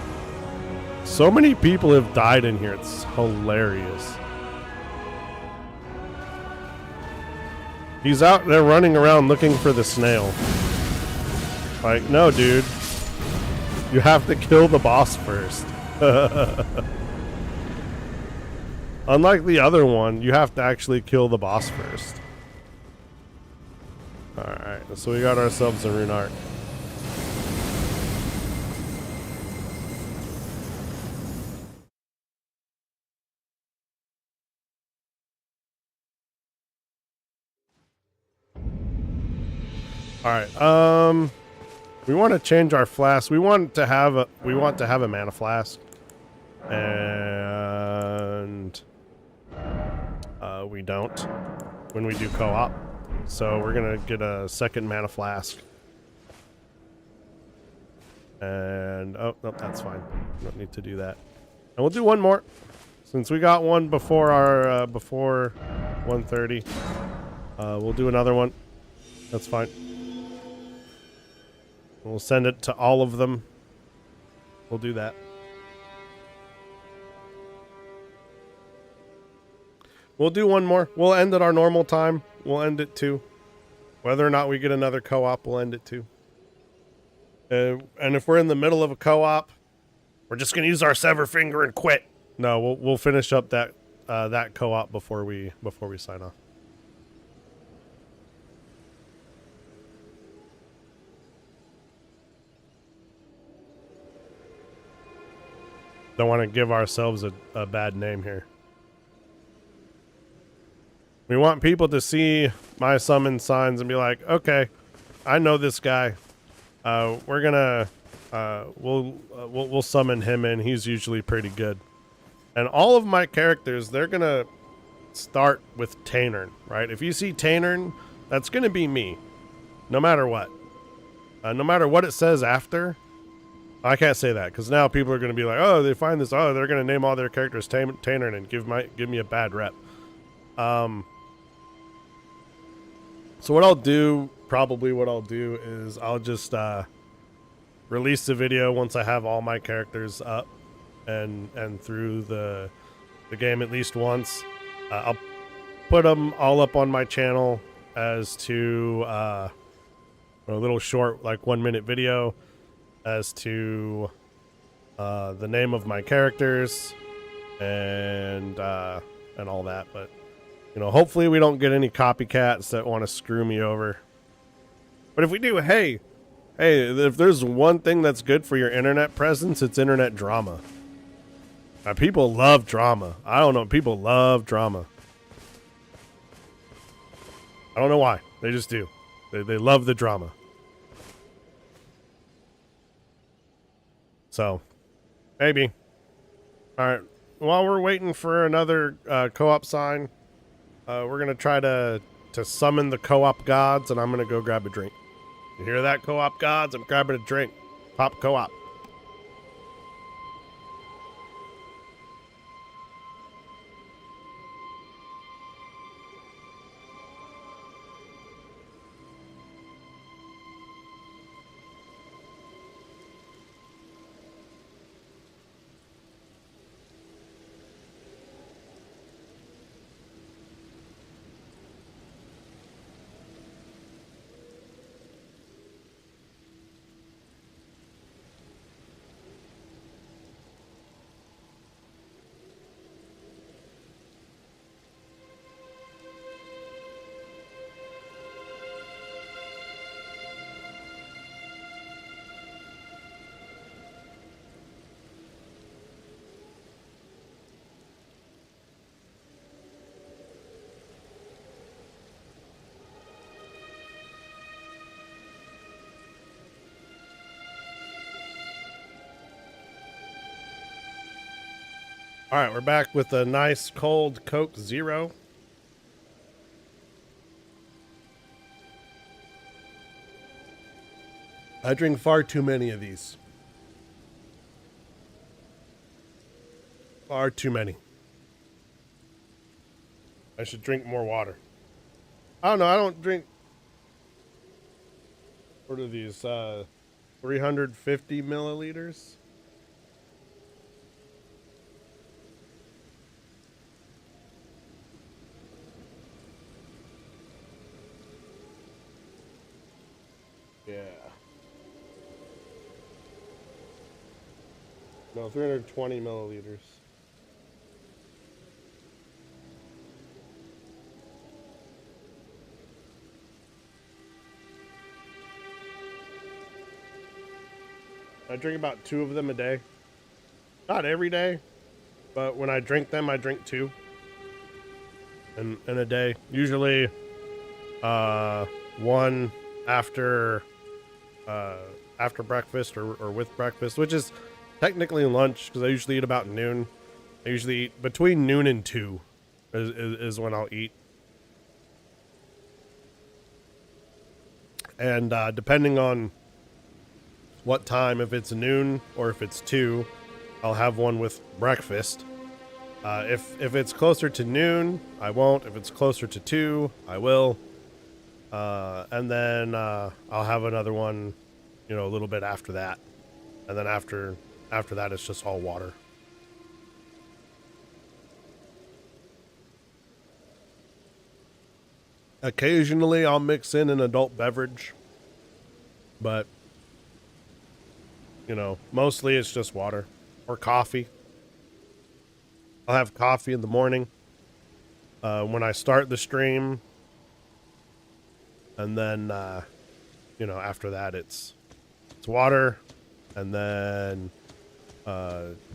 So many people have died in here. It's hilarious. He's out there running around looking for the snail. Like, no, dude. You have to kill the boss first. Unlike the other one, you have to actually kill the boss first. Alright, so we got ourselves a rune arc. Alright, we want to change our flask. We want to have a mana flask. And we don't when we do co-op. So we're gonna get a second mana flask. And oh nope, that's fine. We don't need to do that. And we'll do one more. Since we got one before our before 1:30. We'll do another one. That's fine. We'll send it to all of them. We'll do that. We'll do one more. We'll end at our normal time. We'll end it too. Whether or not we get another co-op, we'll end it too. And if we're in the middle of a co-op, we're just gonna use our sever finger and quit. No, we'll finish up that that co-op before we sign off. Don't want to give ourselves a bad name here. We want people to see my summon signs and be like, okay, I know this guy. We're gonna we'll summon him in. He's usually pretty good. And all of my characters, they're gonna start with Tainern, right? If you see Tainern, that's gonna be me, no matter what. No matter what it says after. I can't say that because now people are gonna be like, oh, they find this. Oh, they're gonna name all their characters Tainern and give me a bad rep. So what I'll do, probably what I'll do is I'll just release the video once I have all my characters up and through the game at least once. I'll put them all up on my channel as to a little short, like 1-minute video as to the name of my characters and all that, but you know, hopefully we don't get any copycats that want to screw me over. But if we do, hey, if there's one thing that's good for your internet presence, it's internet drama. People love drama. I don't know, people love drama. I don't know why. They just do. They love the drama. So, maybe. Alright, while we're waiting for another co-op sign, we're going to try to summon the co-op gods, and I'm going to go grab a drink. You hear that, co-op gods? I'm grabbing a drink. Pop co-op. All right, we're back with a nice cold Coke Zero. I drink far too many of these. Far too many. I should drink more water. I don't know. I don't drink. What are these? 350 milliliters. Yeah. No, 320 milliliters. I drink about 2 of them a day. Not every day, but when I drink them, I drink 2 in a day. Usually, one after breakfast or with breakfast, which is technically lunch because I usually eat about noon. I usually eat between noon and 2 is when I'll eat. And depending on what time, if it's noon or if it's 2, I'll have one with breakfast. If it's closer to noon, I won't. If it's closer to 2, I will. And then I'll have another one, a little bit after that. And then after that, it's just all water. Occasionally, I'll mix in an adult beverage. But, mostly it's just water or coffee. I'll have coffee in the morning when I start the stream. And then, after that, it's water. And then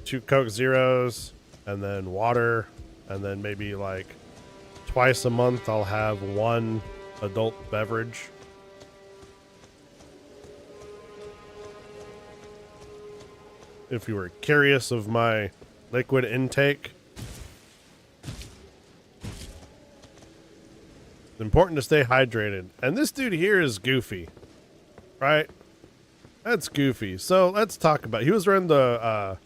2 Coke Zeros. And then water. And then maybe like twice a month, I'll have 1 adult beverage. If you were curious of my liquid intake, it's important to stay hydrated. And this dude here is Goofy, right? That's Goofy. So let's talk about, he was wearing the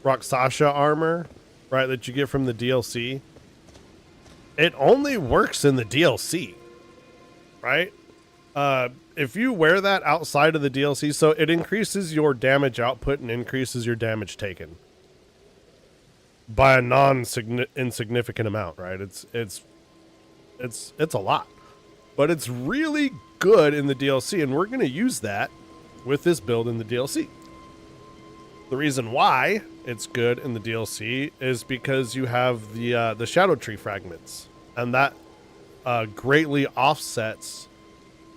Roxasha armor, right, that you get from the DLC. It only works in the DLC, right? If you wear that outside of the DLC, so it increases your damage output and increases your damage taken by a insignificant amount, right? It's a lot, but it's really good in the DLC, and we're going to use that with this build in the DLC. The reason why it's good in the DLC is because you have the Shadow Tree fragments, and that greatly offsets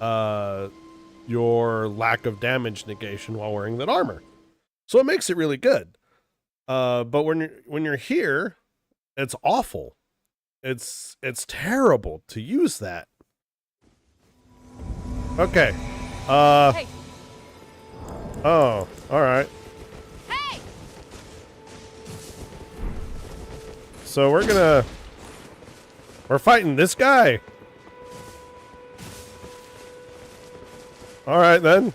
your lack of damage negation while wearing that armor. So it makes it really good. But when you're here, it's awful. It's terrible to use that. Okay. Hey. Oh, all right. Hey. So we're fighting this guy. All right, then.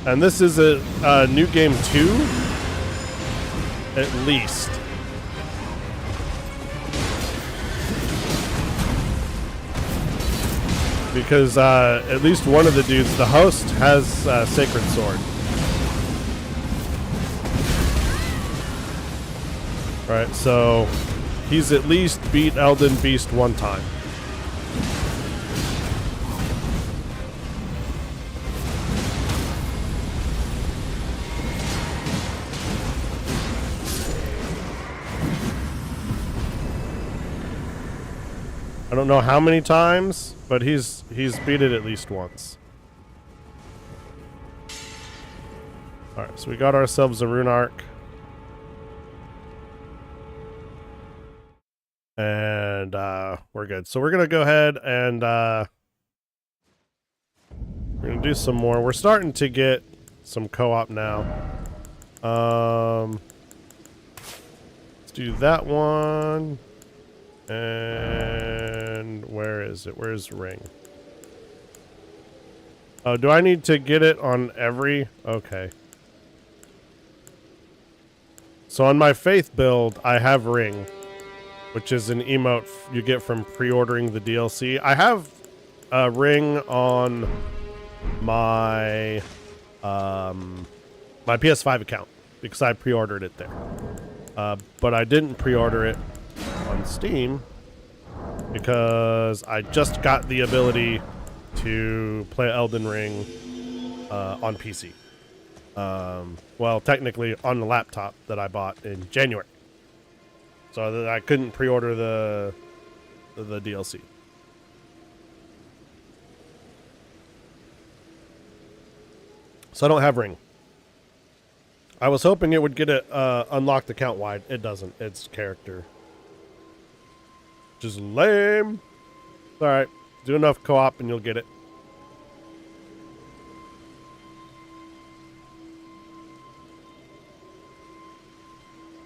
And this is a new game 2, at least. Because at least one of the dudes, the host, has Sacred Sword. Alright, so he's at least beat Elden Beast 1 time. I don't know how many times, but he's beat it at least once. Alright, so we got ourselves a rune arc. And we're good. So we're gonna go ahead and We're gonna do some more. We're starting to get some co-op now. Let's do that one. And where is it? Where's Ring? Oh, do I need to get it on every? Okay. So on my Faith build, I have Ring, which is an emote you get from pre-ordering the DLC. I have a Ring on my my PS5 account because I pre-ordered it there. But I didn't pre-order it on Steam because I just got the ability to play Elden Ring on PC. Well, technically on the laptop that I bought in January. So that I couldn't pre-order the DLC. So I don't have Ring. I was hoping it would get it unlocked account wide. It doesn't. It's character. Which is lame. Alright. Do enough co-op and you'll get it.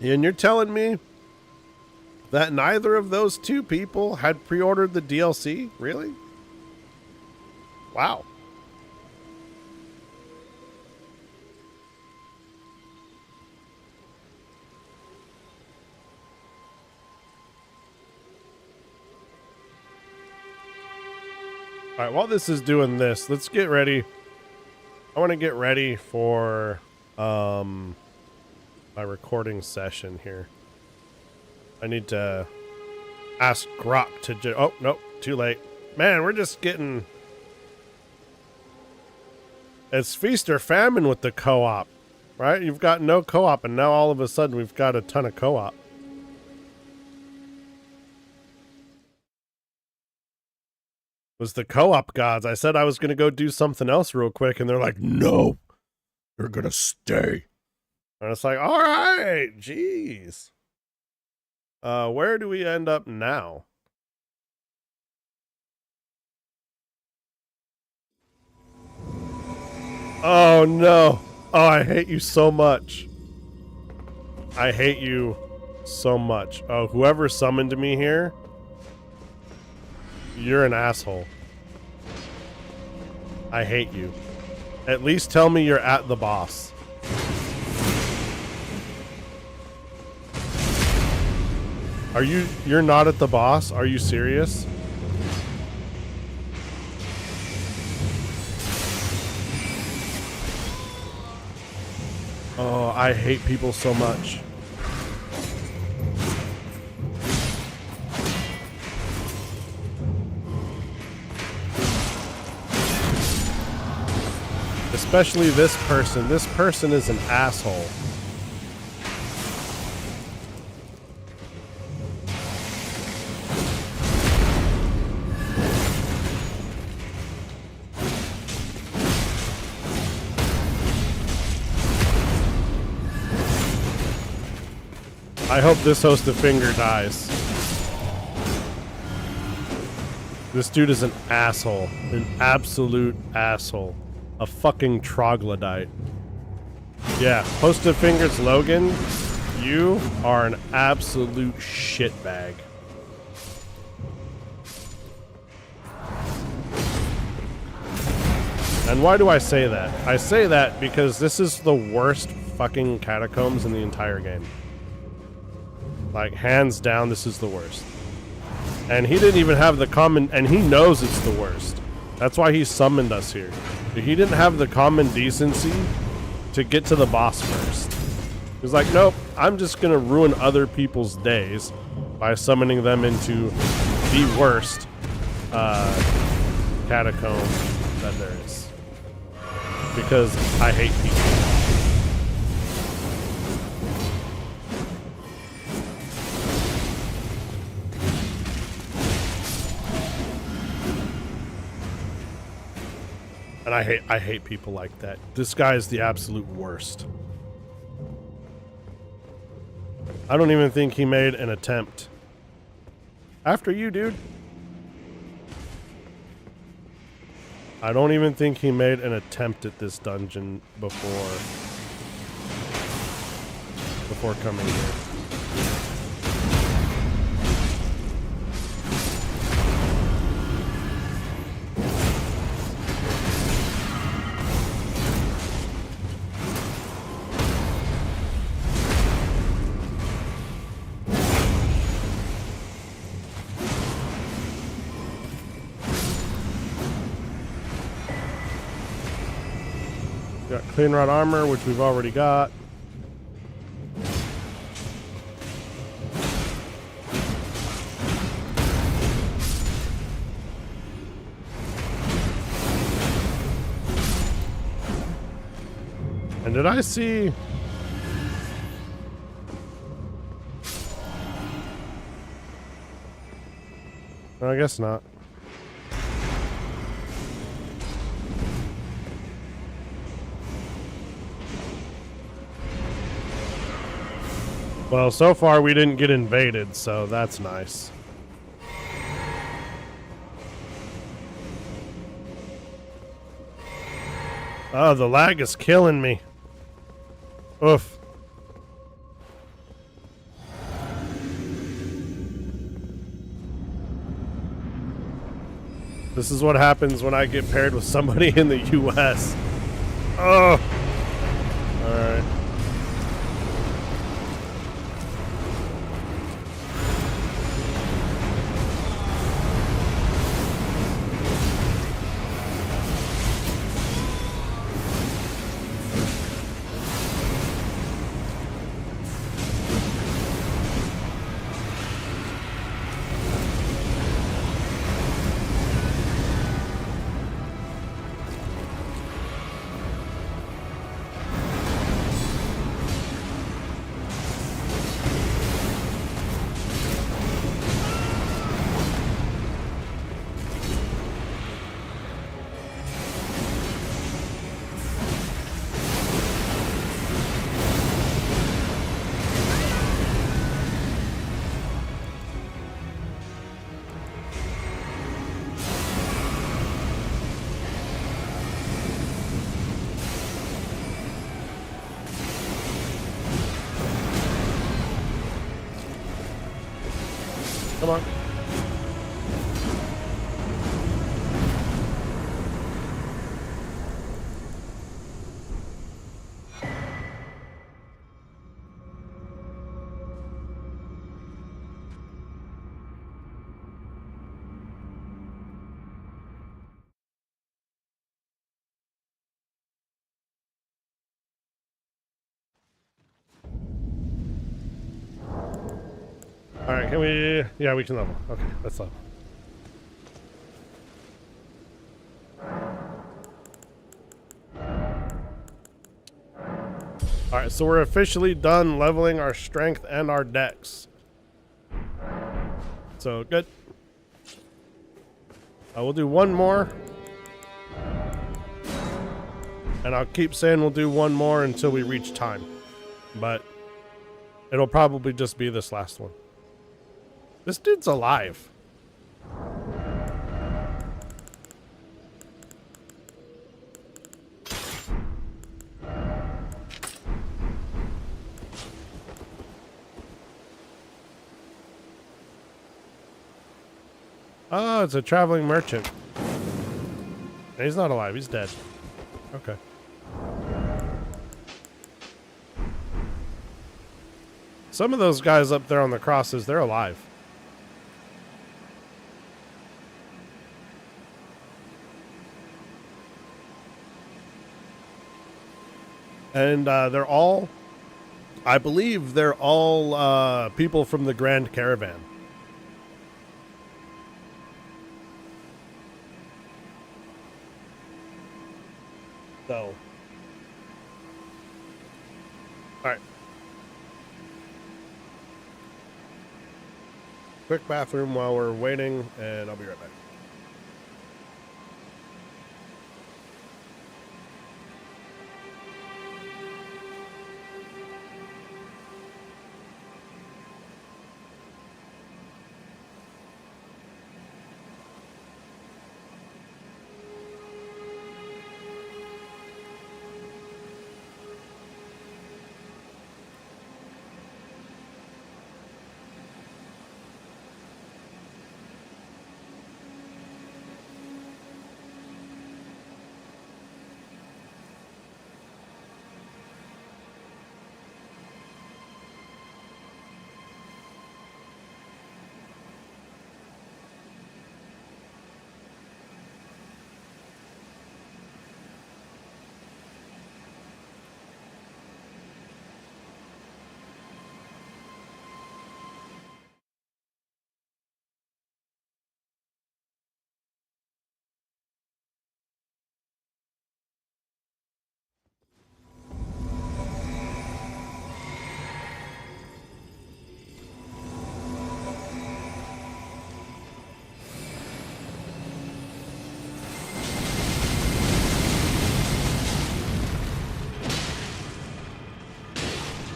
And you're telling me that neither of those two people had pre-ordered the DLC? Really? Wow. All right, while this is doing this, let's get ready. I want to get ready for my recording session here. I need to ask Grok to oh, nope, too late. Man, we're just getting... It's feast or famine with the co-op, right? You've got no co-op, and now all of a sudden we've got a ton of co-op. It was the co-op gods. I said I was going to go do something else real quick, and they're like, no, you're going to stay. And it's like, all right, jeez. Where do we end up now? Oh, no. Oh, I hate you so much. I hate you so much. Oh, whoever summoned me here, you're an asshole. I hate you. At least tell me you're at the boss. You're not at the boss? Are you serious? Oh, I hate people so much. Especially this person. This person is an asshole. I hope this host of finger dies. This dude is an asshole. An absolute asshole. A fucking troglodyte. Yeah, host of fingers Logan, you are an absolute shitbag. And why do I say that? I say that because this is the worst fucking catacombs in the entire game. Like, hands down, this is the worst. And he didn't even have the common... And he knows it's the worst. That's why he summoned us here. He didn't have the common decency to get to the boss first. He's like, nope, I'm just going to ruin other people's days by summoning them into the worst catacomb that there is. Because I hate people. And I hate people like that. This guy is the absolute worst. I don't even think he made an attempt. After you, dude. I don't even think he made an attempt at this dungeon before coming here. Got clean rod armor, which we've already got. And did I see... No, I guess not. Well, so far we didn't get invaded, so that's nice. Oh, the lag is killing me. Oof. This is what happens when I get paired with somebody in the US. Oh. Alright. Come on. Alright, can we... Yeah, we can level. Okay, let's level. Alright, so we're officially done leveling our strength and our dex. So, good. We'll do one more. And I'll keep saying we'll do one more until we reach time. But it'll probably just be this last one. This dude's alive. Oh, it's a traveling merchant. He's not alive, he's dead. Okay. Some of those guys up there on the crosses, they're alive. And they're all, I believe they're all people from the Grand Caravan. So. Alright. Quick bathroom while we're waiting, and I'll be right back.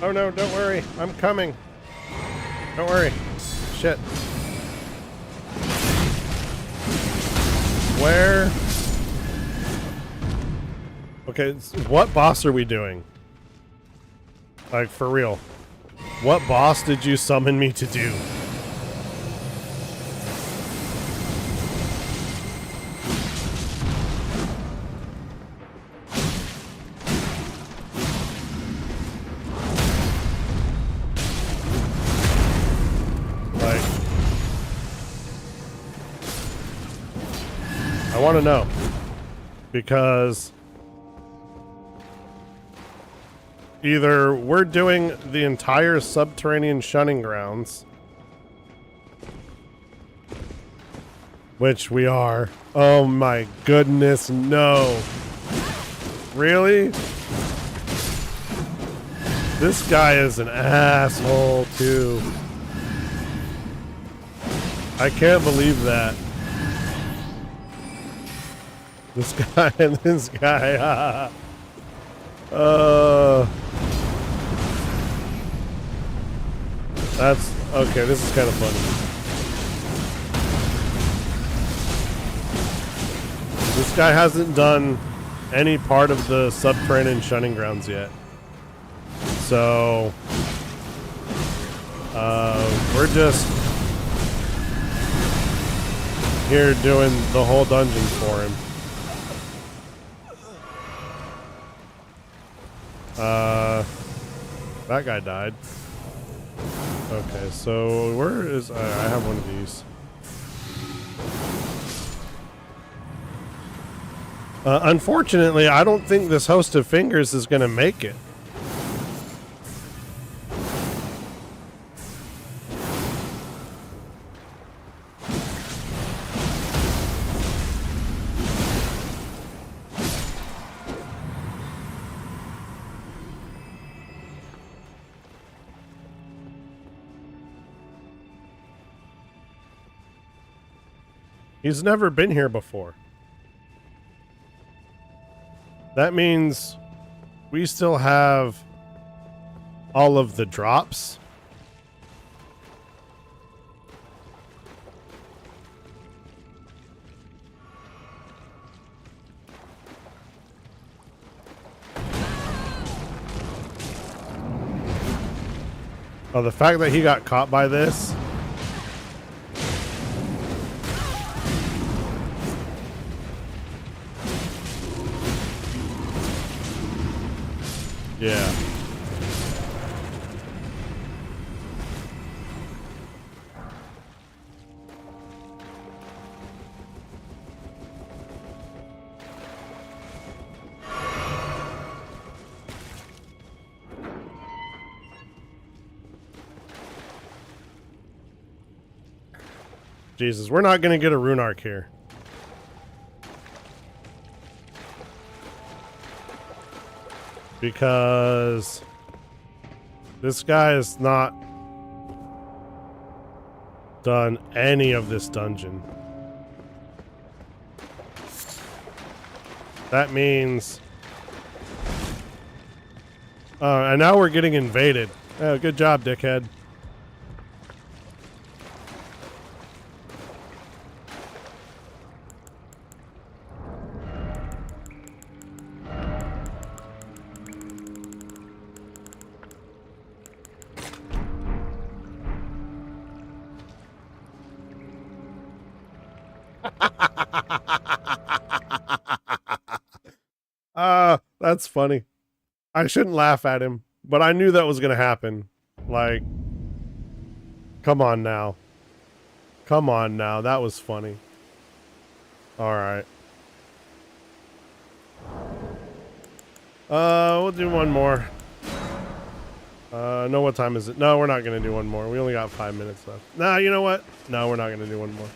Oh no, don't worry. I'm coming. Don't worry. Shit. Where? Okay, what boss are we doing? Like, for real. What boss did you summon me to do? Like, I want to know. Because either we're doing the entire subterranean shunning grounds, which we are. Oh my goodness, no. Really? This guy is an asshole too. I can't believe that. This guy and this guy. That's okay. This is kind of funny. This guy hasn't done any part of the subterranean shunning grounds yet. So, we're just here doing the whole dungeon for him. That guy died. Okay, so where is... I have one of these. Unfortunately, I don't think this host of fingers is going to make it. He's never been here before. That means we still have all of the drops. Oh, the fact that he got caught by this. Yeah. Jesus, we're not going to get a rune arc here. Because this guy has not done any of this dungeon. That means... and now we're getting invaded. Oh, good job, dickhead. That's funny. I shouldn't laugh at him, but I knew that was going to happen. Like, come on now. Come on now. That was funny. All right. We'll do one more. No, what time is it? No, we're not going to do one more. We only got 5 minutes left. Nah, you know what? No, we're not going to do one more.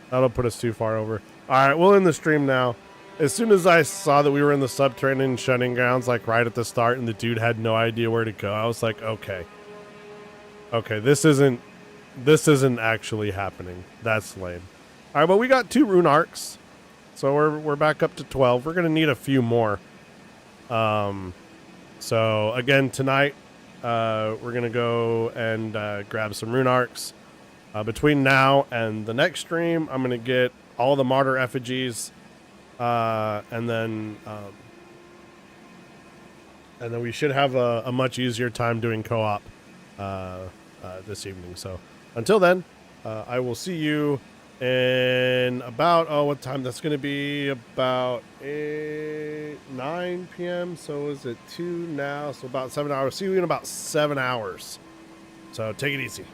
That'll put us too far over. All right, we'll end the stream now. As soon as I saw that we were in the subterranean shunning grounds, like right at the start, and the dude had no idea where to go, I was like, okay. Okay, this isn't actually happening. That's lame. All right, but we got 2 rune arcs. So we're back up to 12. We're going to need a few more. So again, tonight we're going to go and grab some rune arcs. Between now and the next stream, I'm going to get all the martyr effigies, and then we should have a much easier time doing co-op this evening. So until then, I will see you in about, what time? That's going to be about 9 p.m. So is it 2 now? So about 7 hours. See you in about 7 hours. So take it easy.